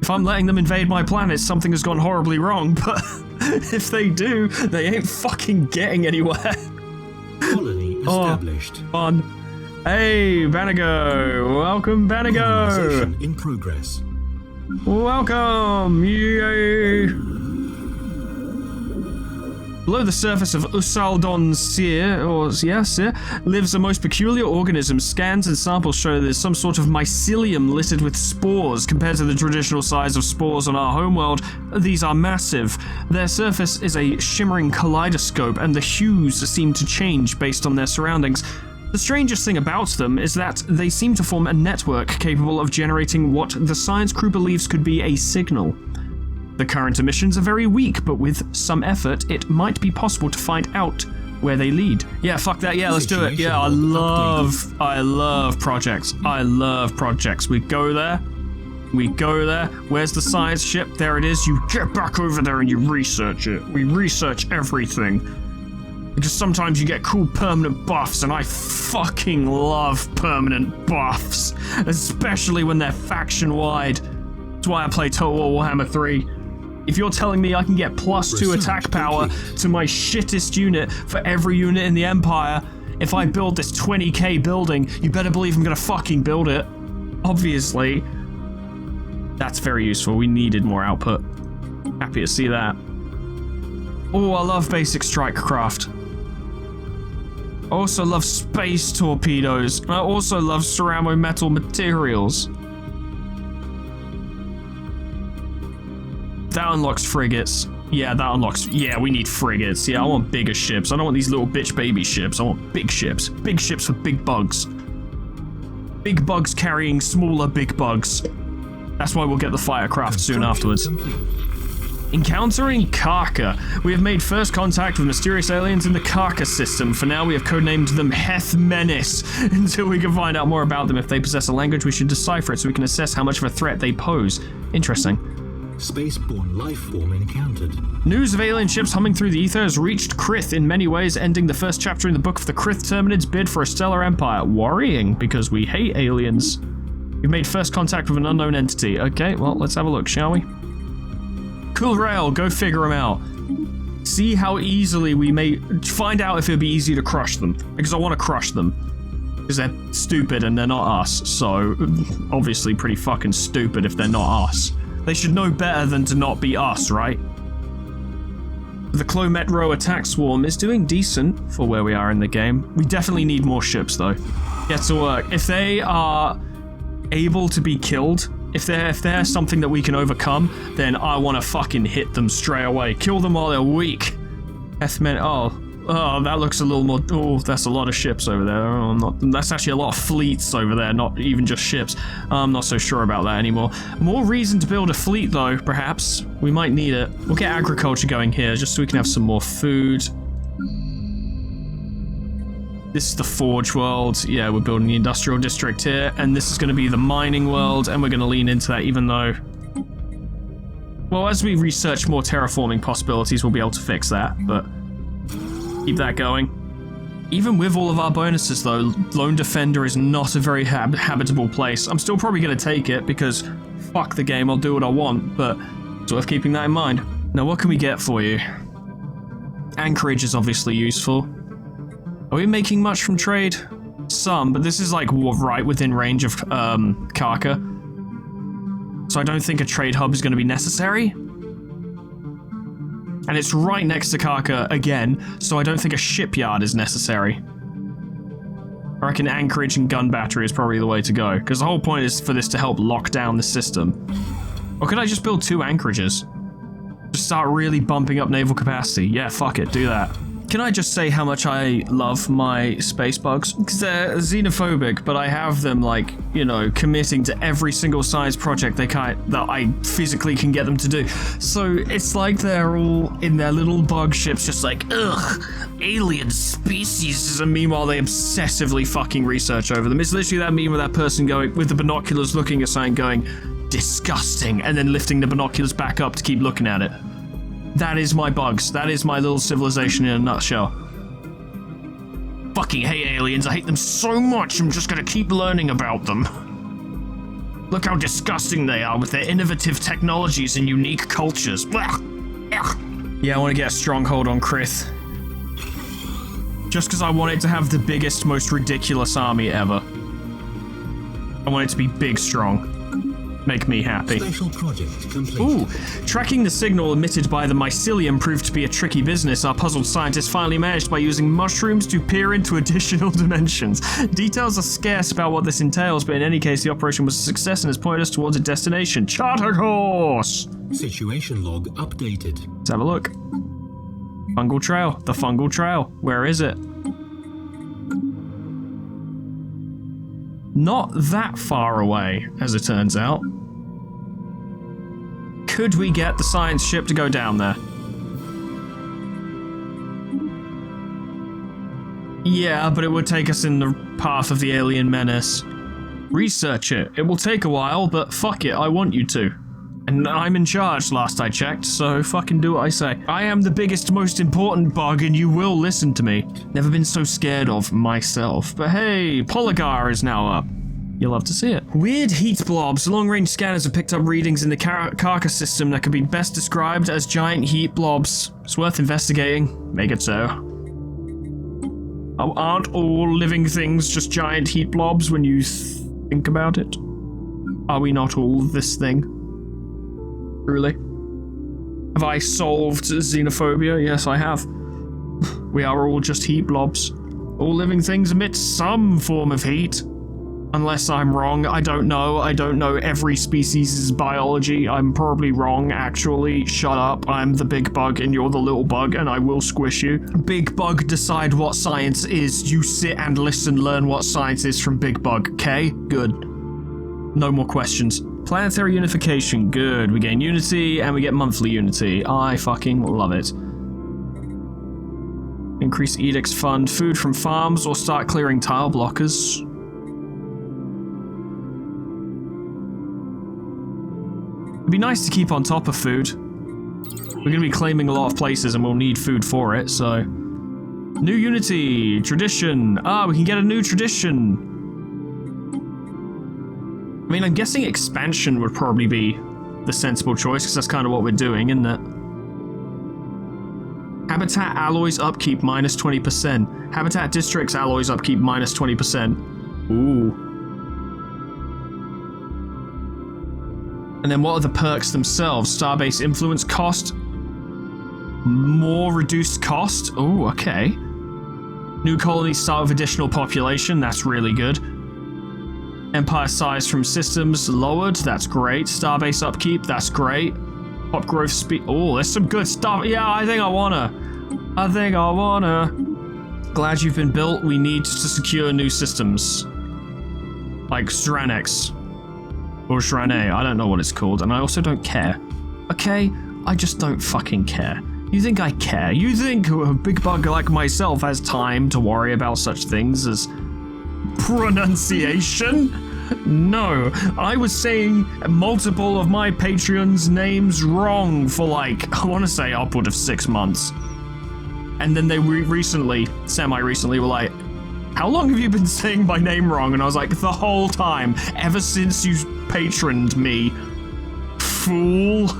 If I'm letting them invade my planet, something has gone horribly wrong, but if they do, they ain't fucking getting anywhere. Colony established. Fun. Hey, Banago. Welcome, Banago. Colonization in progress. Welcome. Yay. Below the surface of Usaldon Seer, lives a most peculiar organism. Scans and samples show there's some sort of mycelium littered with spores. Compared to the traditional size of spores on our homeworld, these are massive. Their surface is a shimmering kaleidoscope, and the hues seem to change based on their surroundings. The strangest thing about them is that they seem to form a network capable of generating what the science crew believes could be a signal. The current emissions are very weak, but with some effort, it might be possible to find out where they lead. Yeah, fuck that. Yeah, let's do it. Yeah, I love projects. I love projects. We go there. Where's the science ship? There it is. You get back over there and you research it. We research everything. Because sometimes you get cool permanent buffs, and I fucking love permanent buffs. Especially when they're faction-wide. That's why I play Total War Warhammer 3. If you're telling me I can get +2 attack power to my shittest unit for every unit in the Empire, if I build this 20k building, you better believe I'm gonna fucking build it. Obviously. That's very useful. We needed more output. Happy to see that. Oh, I love basic strike craft. I also love space torpedoes. And I also love ceramo metal materials. That unlocks frigates. Yeah, that unlocks... Yeah, we need frigates. Yeah, I want bigger ships. I don't want these little bitch baby ships. I want big ships. Big ships with big bugs. Big bugs carrying smaller big bugs. That's why we'll get the firecraft soon afterwards. Encountering Karka. We have made first contact with mysterious aliens in the Karka system. For now, we have codenamed them Heth Menace. Until we can find out more about them. If they possess a language, we should decipher it so we can assess how much of a threat they pose. Interesting. Spaceborne life form encountered. News of alien ships humming through the ether has reached Krith in many ways, ending the first chapter in the book of the Krith Terminids' bid for a stellar empire. Worrying, because we hate aliens. We've made first contact with an unknown entity. Okay, well, let's have a look, shall we? Cool rail, go figure them out. See how easily we may... Find out if it'd be easy to crush them. Because I want to crush them. Because they're stupid and they're not us. So, obviously pretty fucking stupid if they're not us. They should know better than to not be us, right? The Clo-Metro attack swarm is doing decent for where we are in the game. We definitely need more ships, though. Get to work. If they are able to be killed, if they're something that we can overcome, then I want to fucking hit them straight away. Kill them while they're weak. Oh, that looks a little more... Oh, that's a lot of ships over there. Oh, that's actually a lot of fleets over there, not even just ships. I'm not so sure about that anymore. More reason to build a fleet, though, perhaps. We might need it. We'll get agriculture going here, just so we can have some more food. This is the Forge world. Yeah, we're building the industrial district here, and this is going to be the mining world, and we're going to lean into that, even though... Well, as we research more terraforming possibilities, we'll be able to fix that, but... Keep that going. Even with all of our bonuses, though, Lone Defender is not a very habitable place. I'm still probably going to take it, because fuck the game, I'll do what I want, but it's worth keeping that in mind. Now, what can we get for you? Anchorage is obviously useful. Are we making much from trade? Some, but this is like right within range of Karka. So I don't think a trade hub is going to be necessary. And it's right next to Karka again, so I don't think a shipyard is necessary. I reckon anchorage and gun battery is probably the way to go, because the whole point is for this to help lock down the system. Or could I just build 2 anchorages? Just start really bumping up naval capacity. Yeah, fuck it, do that. Can I just say how much I love my space bugs? Because they're xenophobic, but I have them, like, you know, committing to every single science project that I physically can get them to do. So it's like they're all in their little bug ships just like, ugh, alien species. And meanwhile, they obsessively fucking research over them. It's literally that meme with that person going, with the binoculars looking at something going, disgusting, and then lifting the binoculars back up to keep looking at it. That is my bugs. That is my little civilization in a nutshell. Fucking hate aliens. I hate them so much. I'm just gonna keep learning about them. Look how disgusting they are with their innovative technologies and unique cultures. Yeah, I want to get a stronghold on Krith. Just because I want it to have the biggest, most ridiculous army ever. I want it to be big, strong. Make me happy. Special project complete. Ooh, tracking the signal emitted by the mycelium proved to be a tricky business. Our puzzled scientists finally managed by using mushrooms to peer into additional dimensions. Details are scarce about what this entails, but in any case, the operation was a success and has pointed us towards a destination. Charter course! Situation log updated. Let's have a look. Fungal trail. The fungal trail. Where is it? Not that far away, as it turns out. Could we get the science ship to go down there? Yeah, but it would take us in the path of the alien menace. Research it. It will take a while, but fuck it, I want you to. And I'm in charge, last I checked, so fucking do what I say. I am the biggest, most important bug, and you will listen to me. Never been so scared of myself. But hey, Polygar is now up. You'll love to see it. Weird heat blobs. Long-range scanners have picked up readings in the Karka system that could be best described as giant heat blobs. It's worth investigating. Make it so. Oh, aren't all living things just giant heat blobs when you think about it? Are we not all this thing? Truly? Have I solved xenophobia? Yes, I have. We are all just heat blobs. All living things emit some form of heat. Unless I'm wrong, I don't know. I don't know every species' biology. I'm probably wrong, actually. Shut up. I'm the big bug and you're the little bug, and I will squish you. Big bug, decide what science is. You sit and listen, learn what science is from Big Bug, okay? Good. No more questions. Planetary unification, good. We gain unity, and we get monthly unity. I fucking love it. Increase edicts fund, food from farms, or start clearing tile blockers. It'd be nice to keep on top of food. We're going to be claiming a lot of places and we'll need food for it, so... New unity, tradition. Ah, we can get a new tradition. I mean, I'm guessing expansion would probably be the sensible choice, because that's kind of what we're doing, isn't it? Habitat alloys upkeep minus 20%. Habitat districts alloys upkeep minus 20%. Ooh. And then what are the perks themselves? Starbase influence cost. More reduced cost. Ooh, okay. New colonies start with additional population. That's really good. Empire size from systems lowered. That's great. Starbase upkeep. That's great. Pop growth speed. Oh, there's some good stuff. Yeah, I think I wanna. Glad you've been built. We need to secure new systems. Like Stranex. Or Shrane. I don't know what it's called, and I also don't care. Okay? I just don't fucking care. You think I care? You think a big bug like myself has time to worry about such things as pronunciation? No, I was saying multiple of my Patreons' names wrong for like, I want to say upward of 6 months. And then they semi-recently were like, how long have you been saying my name wrong? And I was like, the whole time, ever since you patroned me, fool.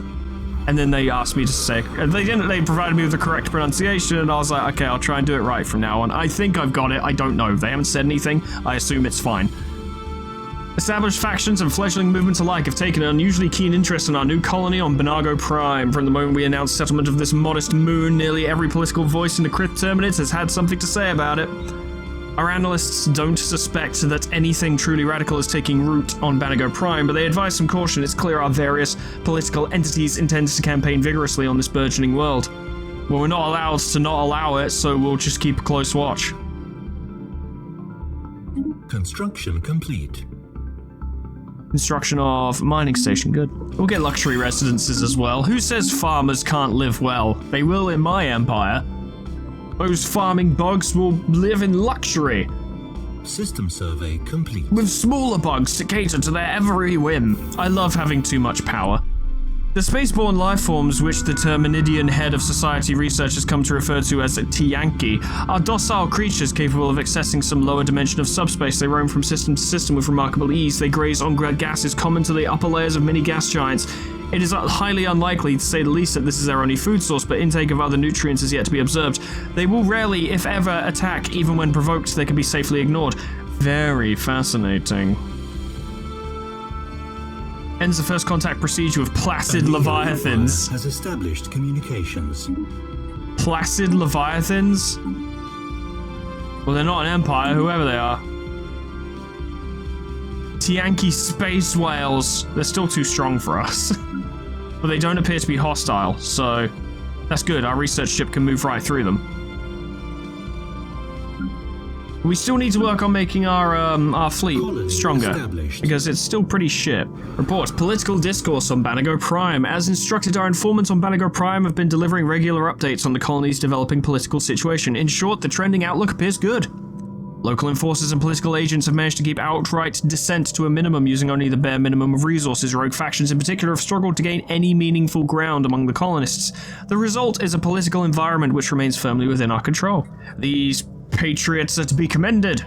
And then they asked me to say, they provided me with the correct pronunciation, and I was like, okay, I'll try and do it right from now on. I think I've got it, I don't know. They haven't said anything, I assume it's fine. Established factions and fledgling movements alike have taken an unusually keen interest in our new colony on Banago Prime. From the moment we announced settlement of this modest moon, nearly every political voice in the Crypt Terminus has had something to say about it. Our analysts don't suspect that anything truly radical is taking root on Banago Prime, but they advise some caution. It's clear our various political entities intend to campaign vigorously on this burgeoning world. Well, we're not allowed to not allow it, so we'll just keep a close watch. Construction complete. Construction of mining station, good. We'll get luxury residences as well. Who says farmers can't live well? They will in my empire. Those farming bugs will live in luxury. System survey complete. With smaller bugs to cater to their every whim. I love having too much power. The spaceborne lifeforms, which the Terminidian head of society research has come to refer to as Tiyanki, are docile creatures capable of accessing some lower dimension of subspace. They roam from system to system with remarkable ease. They graze on gases common to the upper layers of many gas giants. It is highly unlikely, to say the least, that this is their only food source, but intake of other nutrients is yet to be observed. They will rarely, if ever, attack. Even when provoked, they can be safely ignored. Very fascinating. Ends the first contact procedure with placid leviathans. Has established communications. Placid leviathans? Well, they're not an empire, whoever they are. Tiyanki space whales. They're still too strong for us. But they don't appear to be hostile, so that's good. Our research ship can move right through them. We still need to work on making our fleet stronger, because it's still pretty shit. Report, political discourse on Banago Prime. As instructed, our informants on Banago Prime have been delivering regular updates on the colony's developing political situation. In short, the trending outlook appears good. Local enforcers and political agents have managed to keep outright dissent to a minimum, using only the bare minimum of resources. Rogue factions in particular have struggled to gain any meaningful ground among the colonists. The result is a political environment which remains firmly within our control. These patriots are to be commended.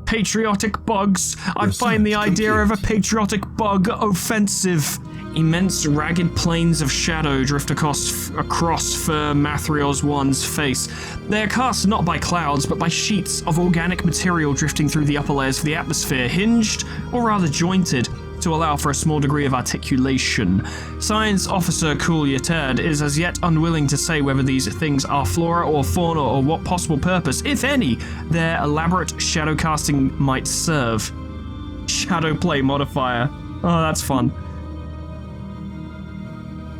Patriotic bugs. I find the idea of a patriotic bug offensive. Immense ragged plains of shadow drift across Fur Mathrio's one's face. They are cast not by clouds, but by sheets of organic material drifting through the upper layers of the atmosphere, hinged, or rather jointed, to allow for a small degree of articulation. Science Officer Cool-Yeterd is as yet unwilling to say whether these things are flora or fauna or what possible purpose, if any, their elaborate shadow casting might serve. Shadow play modifier. Oh, that's fun.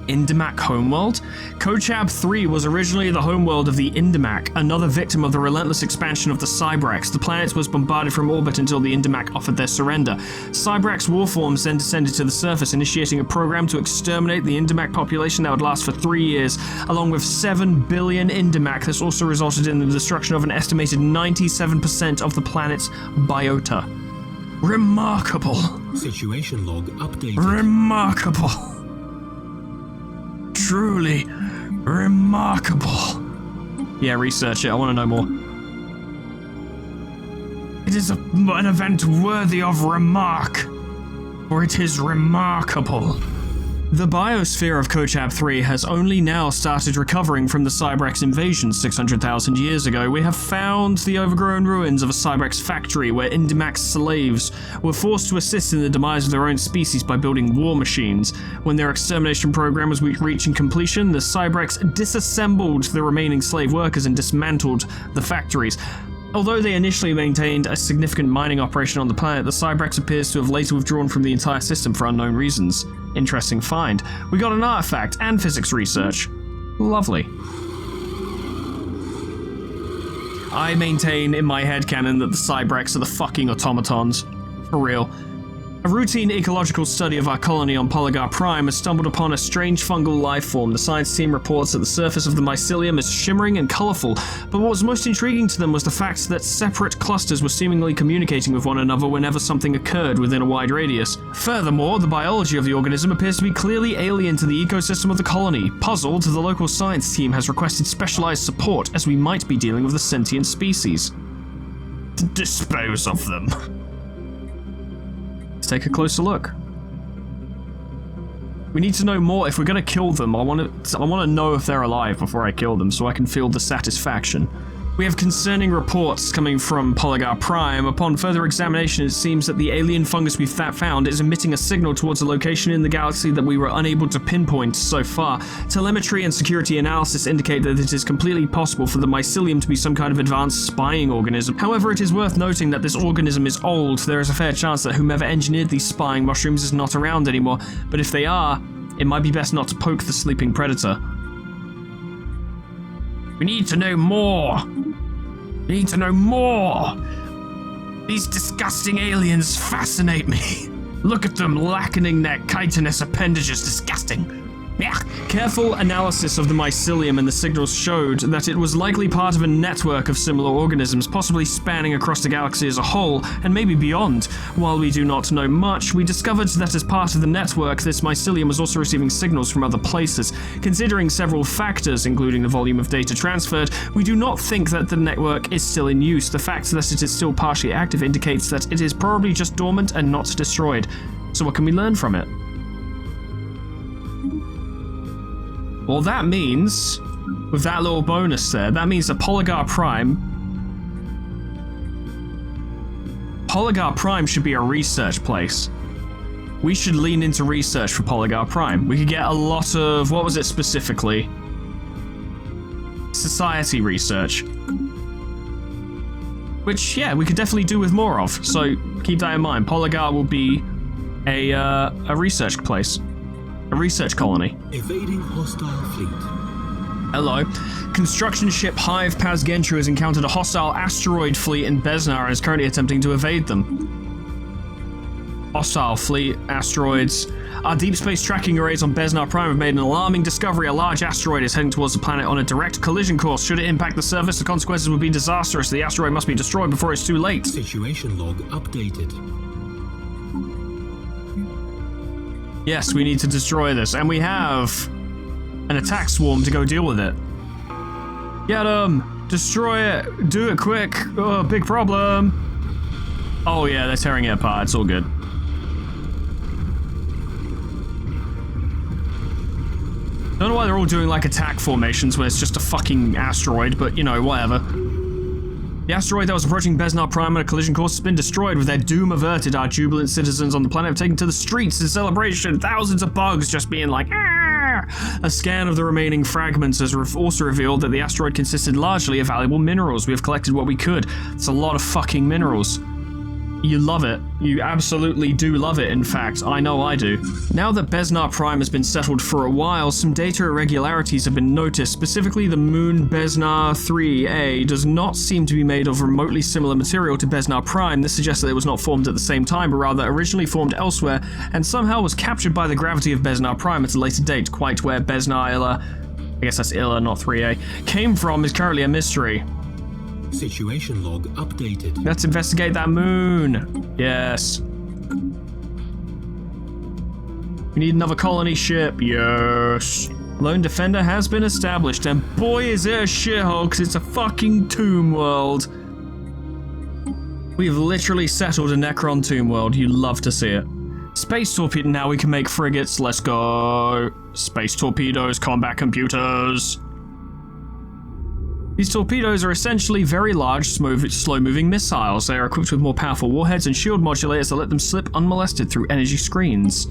Indimac homeworld? Kochab 3 was originally the homeworld of the Indimac, another victim of the relentless expansion of the Cybrex. The planet was bombarded from orbit until the Indimac offered their surrender. Cybrex warforms then descended to the surface, initiating a program to exterminate the Indimac population that would last for 3 years. Along with 7 billion Indimac, this also resulted in the destruction of an estimated 97% of the planet's biota. Remarkable. Situation log updated. Remarkable. Truly remarkable. Yeah, research it. I want to know more. It It is an event worthy of remark, for it is remarkable. The biosphere of Kochab 3 has only now started recovering from the Cybrex invasion 600,000 years ago. We have found the overgrown ruins of a Cybrex factory where Indimax slaves were forced to assist in the demise of their own species by building war machines. When their extermination program was reaching completion, the Cybrex disassembled the remaining slave workers and dismantled the factories. Although they initially maintained a significant mining operation on the planet, the Cybrex appears to have later withdrawn from the entire system for unknown reasons. Interesting find. We got an artifact and physics research. Lovely. I maintain in my headcanon that the Cybrex are the fucking automatons. For real. A routine ecological study of our colony on Polygar Prime has stumbled upon a strange fungal life form. The science team reports that the surface of the mycelium is shimmering and colourful, but what was most intriguing to them was the fact that separate clusters were seemingly communicating with one another whenever something occurred within a wide radius. Furthermore, the biology of the organism appears to be clearly alien to the ecosystem of the colony. Puzzled, the local science team has requested specialised support, as we might be dealing with a sentient species. To dispose of them. Let's take a closer look. We need to know more. If we're going to kill them, I want to know if they're alive before I kill them so I can feel the satisfaction. We have concerning reports coming from Polygar Prime. Upon further examination, it seems that the alien fungus we've found is emitting a signal towards a location in the galaxy that we were unable to pinpoint so far. Telemetry and security analysis indicate that it is completely possible for the mycelium to be some kind of advanced spying organism. However, it is worth noting that this organism is old. There is a fair chance that whomever engineered these spying mushrooms is not around anymore, but if they are, it might be best not to poke the sleeping predator. We need to know more. We need to know more. These disgusting aliens fascinate me. Look at them lackening their chitinous appendages. Disgusting. Yeah. Careful analysis of the mycelium and the signals showed that it was likely part of a network of similar organisms, possibly spanning across the galaxy as a whole, and maybe beyond. While we do not know much, we discovered that as part of the network, this mycelium was also receiving signals from other places. Considering several factors, including the volume of data transferred, we do not think that the network is still in use. The fact that it is still partially active indicates that it is probably just dormant and not destroyed. So what can we learn from it? Well, that means, with that little bonus there, that means that Polygar Prime should be a research place. We should lean into research for Polygar Prime. We could get a lot of, what was it specifically? Society research. Which, yeah, we could definitely do with more of, so keep that in mind. Polygar will be a research place. A research colony. Evading hostile fleet. Hello. Construction ship Hive Pazgentru has encountered a hostile asteroid fleet in Besnar and is currently attempting to evade them. Hostile fleet, asteroids. Our deep space tracking arrays on Besnar Prime have made an alarming discovery. A large asteroid is heading towards the planet on a direct collision course. Should it impact the surface, the consequences would be disastrous. The asteroid must be destroyed before it's too late. Situation log updated. Yes, we need to destroy this, and we have an attack swarm to go deal with it. Get 'em! Destroy it! Do it quick! Oh, big problem! Oh yeah, they're tearing it apart, it's all good. Don't know why they're all doing like attack formations when it's just a fucking asteroid, but you know, whatever. The asteroid that was approaching Besnar Prime on a collision course has been destroyed. With their doom averted, our jubilant citizens on the planet have taken to the streets in celebration. Thousands of bugs just being like, "Arr!" A scan of the remaining fragments has also revealed that the asteroid consisted largely of valuable minerals. We have collected what we could. It's a lot of fucking minerals. You love it. You absolutely do love it, in fact. I know I do. Now that Besnar Prime has been settled for a while, some data irregularities have been noticed. Specifically, the moon Besnar 3A does not seem to be made of remotely similar material to Besnar Prime. This suggests that it was not formed at the same time, but rather originally formed elsewhere, and somehow was captured by the gravity of Besnar Prime at a later date. Quite where Besnar Illa, I guess that's Illa, not 3A, came from is currently a mystery. Situation log updated. Let's investigate that moon. Yes. We need another colony ship. Yes. Lone Defender has been established, and boy is it a shithole, because it's a fucking tomb world. We've literally settled a Necron tomb world. You love to see it. Space torpedo. Now we can make frigates. Let's go. Space torpedoes, combat computers. These torpedoes are essentially very large, slow-moving missiles. They are equipped with more powerful warheads and shield modulators that let them slip unmolested through energy screens.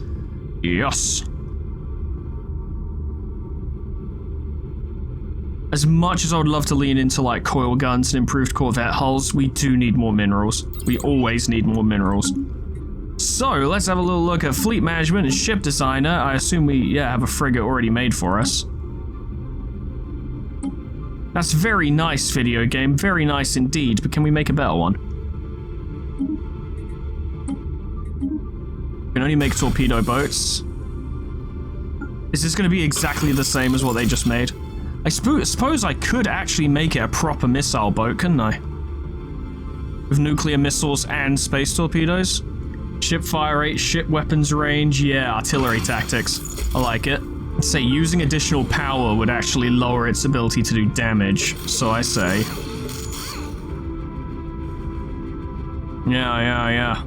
Yes. As much as I would love to lean into like coil guns and improved Corvette hulls, we do need more minerals. We always need more minerals. So let's have a little look at fleet management and ship designer. I assume we have a frigate already made for us. That's very nice, video game. Very nice indeed, but can we make a better one? We can only make torpedo boats. Is this going to be exactly the same as what they just made? I suppose I could actually make it a proper missile boat, couldn't I? With nuclear missiles and space torpedoes? Ship fire rate, ship weapons range, yeah, artillery tactics. I like it. I'd say using additional power would actually lower its ability to do damage, so I say. Yeah.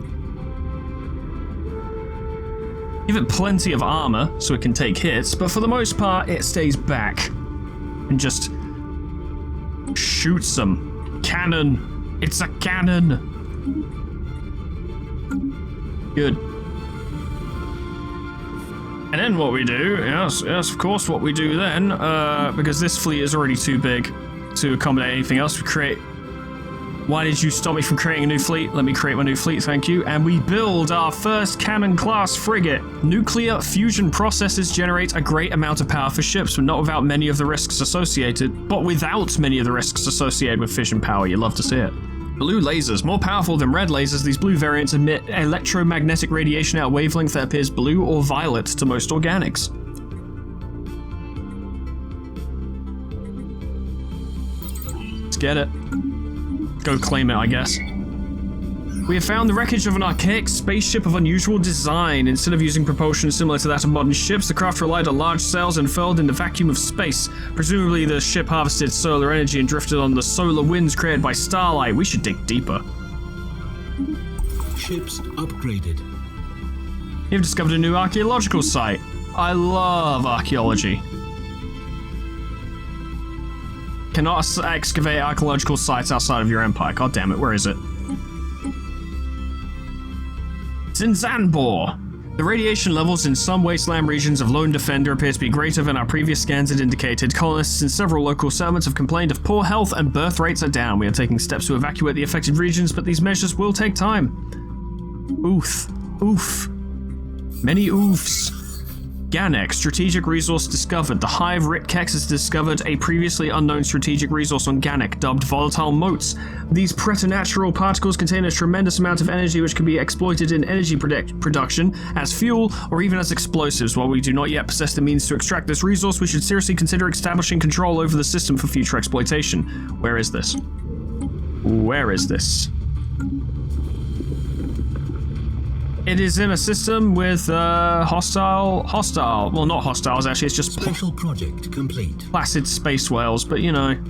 Give it plenty of armor so it can take hits, but for the most part it stays back and just shoots them. Cannon! It's a cannon! Good. And then what we do, yes, of course, what we do then, because this fleet is already too big to accommodate anything else, we create... Why did you stop me from creating a new fleet? Let me create my new fleet, thank you. And we build our first cannon-class frigate. Nuclear fusion processes generate a great amount of power for ships, but not without many of the risks associated. But without many of the risks associated with fission power, you love to see it. Blue lasers. More powerful than red lasers, these blue variants emit electromagnetic radiation at a wavelength that appears blue or violet to most organics. Let's get it. Go claim it, I guess. We have found the wreckage of an archaic spaceship of unusual design. Instead of using propulsion similar to that of modern ships, the craft relied on large sails and furled in the vacuum of space. Presumably the ship harvested solar energy and drifted on the solar winds created by starlight. We should dig deeper. Ships upgraded. You've discovered a new archaeological site. I love archaeology. Cannot excavate archaeological sites outside of your empire. God damn it, where is it? It's in Zanbor. The radiation levels in some wasteland regions of Lone Defender appear to be greater than our previous scans had indicated. Colonists in several local settlements have complained of poor health and birth rates are down. We are taking steps to evacuate the affected regions, but these measures will take time. Oof. Oof. Many oofs. Ganek, strategic resource discovered. The Hive Ritkex has discovered a previously unknown strategic resource on Ganek, dubbed volatile motes. These preternatural particles contain a tremendous amount of energy which can be exploited in energy production, as fuel, or even as explosives. While we do not yet possess the means to extract this resource, we should seriously consider establishing control over the system for future exploitation. Where is this? Where is this? It is in a system with hostile, well not hostiles actually, it's just special project complete. Placid space whales, but you know,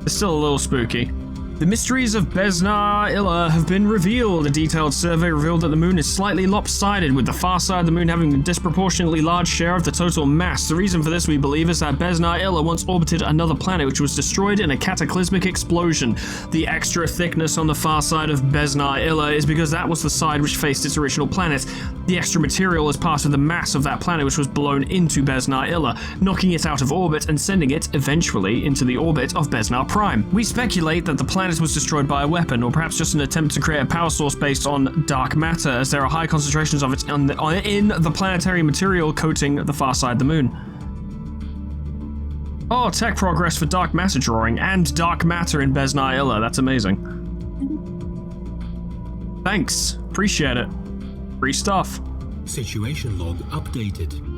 it's still a little spooky. The mysteries of Besnar Illa have been revealed. A detailed survey revealed that the moon is slightly lopsided, with the far side of the moon having a disproportionately large share of the total mass. The reason for this, we believe, is that Besnar Illa once orbited another planet which was destroyed in a cataclysmic explosion. The extra thickness on the far side of Besnar Illa is because that was the side which faced its original planet. The extra material is part of the mass of that planet which was blown into Besnar Illa, knocking it out of orbit and sending it, eventually, into the orbit of Besnar Prime. We speculate that the planet was destroyed by a weapon, or perhaps just an attempt to create a power source based on dark matter, as there are high concentrations of it in the planetary material coating the far side of the moon. Oh, tech progress for dark matter drawing and dark matter in Besnar Illa. That's amazing. Thanks. Appreciate it. Free stuff. Situation log updated.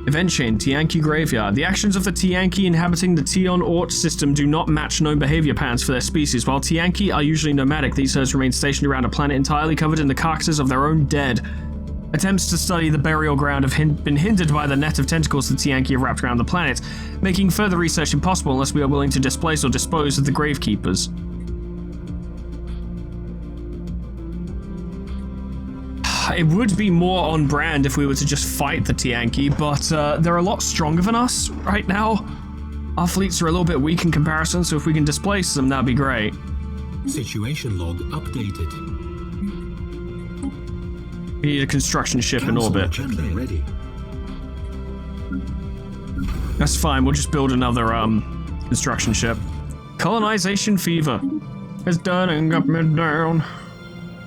Event chain, Tianki Graveyard. The actions of the Tianki inhabiting the Tion-Ort system do not match known behavior patterns for their species. While Tianki are usually nomadic, these herds remain stationed around a planet entirely covered in the carcasses of their own dead. Attempts to study the burial ground have been hindered by the net of tentacles the Tianki have wrapped around the planet, making further research impossible unless we are willing to displace or dispose of the gravekeepers. it would be more on brand if we were to just fight the Tianqi, but they're a lot stronger than us right now. Our fleets are a little bit weak in comparison, so if we can displace them, that'd be great. Situation log updated. We need a construction ship in orbit. Ready. That's fine, we'll just build another construction ship. Colonization fever is done and got me down.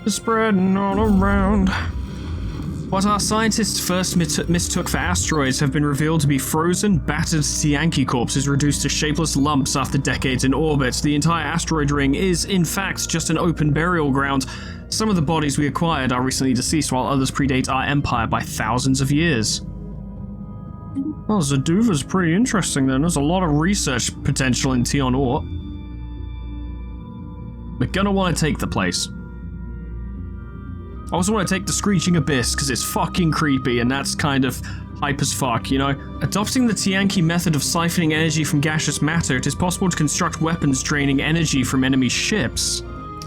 It's spreading all around. What our scientists first mistook for asteroids have been revealed to be frozen, battered Tianqi corpses reduced to shapeless lumps after decades in orbit. The entire asteroid ring is, in fact, just an open burial ground. Some of the bodies we acquired are recently deceased, while others predate our empire by thousands of years. Well, Zaduva's pretty interesting then. There's a lot of research potential in Tion Ort. We're gonna want to take the place. I also want to take the Screeching Abyss, because it's fucking creepy, and that's kind of hype as fuck, you know? Adopting the Tianqi method of siphoning energy from gaseous matter, it is possible to construct weapons draining energy from enemy ships.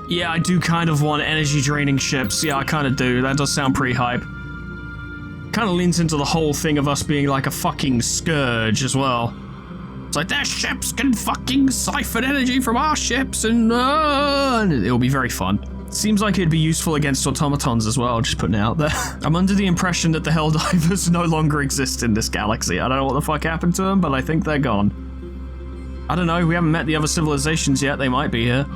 Yeah, I do kind of want energy-draining ships. Yeah, I kind of do. That does sound pretty hype. Kind of leans into the whole thing of us being like a fucking scourge as well. It's like, their ships can fucking siphon energy from our ships, and it'll be very fun. Seems like it'd be useful against automatons as well, just putting it out there. I'm under the impression that the Helldivers no longer exist in this galaxy. I don't know what the fuck happened to them, but I think they're gone. I don't know, we haven't met the other civilizations yet, they might be here.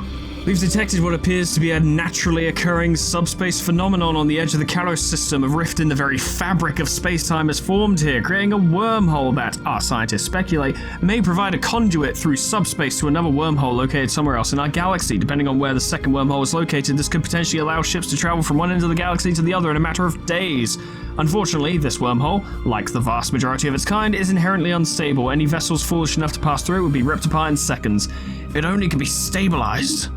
We've detected what appears to be a naturally occurring subspace phenomenon on the edge of the Kalos system. A rift in the very fabric of space-time has formed here, creating a wormhole that, our scientists speculate, may provide a conduit through subspace to another wormhole located somewhere else in our galaxy. Depending on where the second wormhole is located, this could potentially allow ships to travel from one end of the galaxy to the other in a matter of days. Unfortunately, this wormhole, like the vast majority of its kind, is inherently unstable. Any vessels foolish enough to pass through it would be ripped apart in seconds. If it only could be stabilized.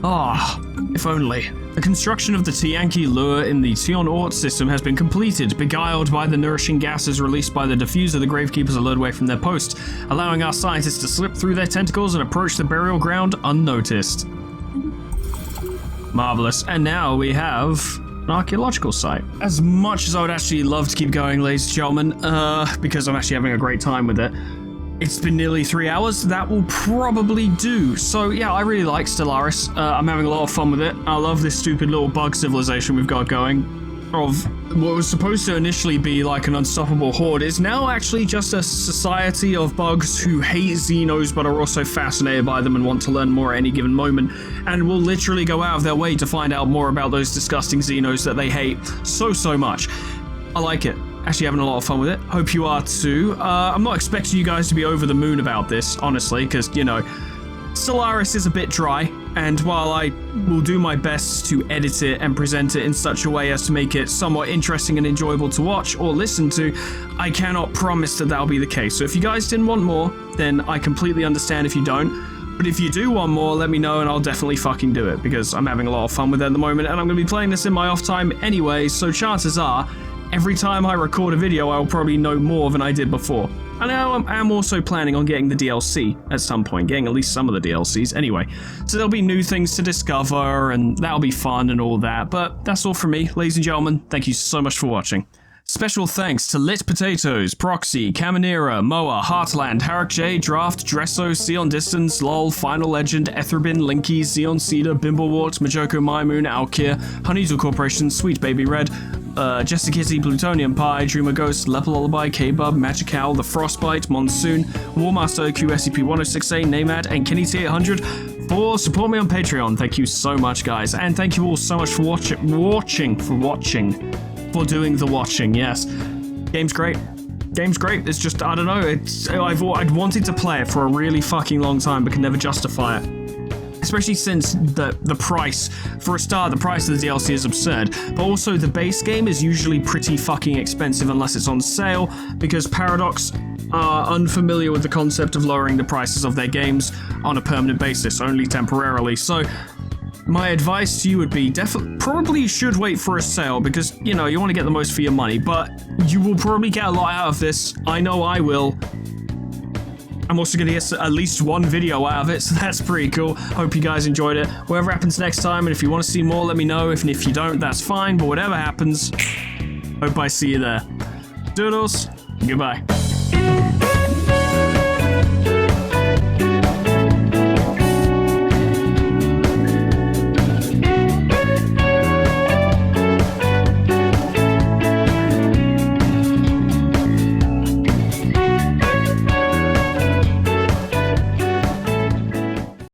Ah, if only. The construction of the Tianqi lure in the Tion Ort system has been completed. Beguiled by the nourishing gases released by the diffuser, the Gravekeepers are lured away from their post, allowing our scientists to slip through their tentacles and approach the burial ground unnoticed. Marvelous. And now we have an archaeological site. As much as I would actually love to keep going, ladies and gentlemen, because I'm actually having a great time with it, it's been nearly 3 hours. That will probably do. So yeah, I really like Stellaris. I'm having a lot of fun with it. I love this stupid little bug civilization we've got going. Of what was supposed to initially be like an unstoppable horde is now actually just a society of bugs who hate Xenos but are also fascinated by them and want to learn more at any given moment, and will literally go out of their way to find out more about those disgusting Xenos that they hate so much. I like it. Actually having a lot of fun with it. Hope you are too. I'm not expecting you guys to be over the moon about this, honestly, because, you know, Stellaris is a bit dry, and while I will do my best to edit it and present it in such a way as to make it somewhat interesting and enjoyable to watch or listen to, I cannot promise that that'll be the case. So if you guys didn't want more, then I completely understand if you don't. But if you do want more, let me know and I'll definitely fucking do it, because I'm having a lot of fun with it at the moment, and I'm going to be playing this in my off time anyway, so chances are, every time I record a video, I will probably know more than I did before. And now I'm also planning on getting the DLC at some point, getting at least some of the DLCs anyway. So there'll be new things to discover, and that'll be fun and all that. But that's all from me, ladies and gentlemen. Thank you so much for watching. Special thanks to Lit Potatoes, Proxy, Caminera, Moa, Heartland, Harak J, Draft, Dresso, Sion Distance, LOL, Final Legend, Etherbin, Linky, Xeon Cedar, Bimblewort, Majoko Maimoon, Alkir, Honeydew Corporation, Sweet Baby Red, Jessica Kitty, Plutonium Pie, Dreamer Ghost, Level Lullaby, K-Bub, Magic Owl, The Frostbite, Monsoon, Warmaster, QSCP-106A, Namad, and Kenny T800 for support me on Patreon. Thank you so much, guys, and thank you all so much for for doing the watching. Yes, game's great. Game's great. It's just, I don't know. I'd wanted to play it for a really fucking long time, but can never justify it. Especially since the price, for a start, the price of the DLC is absurd, but also the base game is usually pretty fucking expensive unless it's on sale, because Paradox are unfamiliar with the concept of lowering the prices of their games on a permanent basis, only temporarily. So my advice to you would be probably should wait for a sale, because, you know, you want to get the most for your money, but you will probably get a lot out of this. I know I will. I'm also going to get at least one video out of it, so that's pretty cool. Hope you guys enjoyed it. Whatever happens next time, and if you want to see more, let me know. If you don't, that's fine, but whatever happens, hope I see you there. Doodles, goodbye.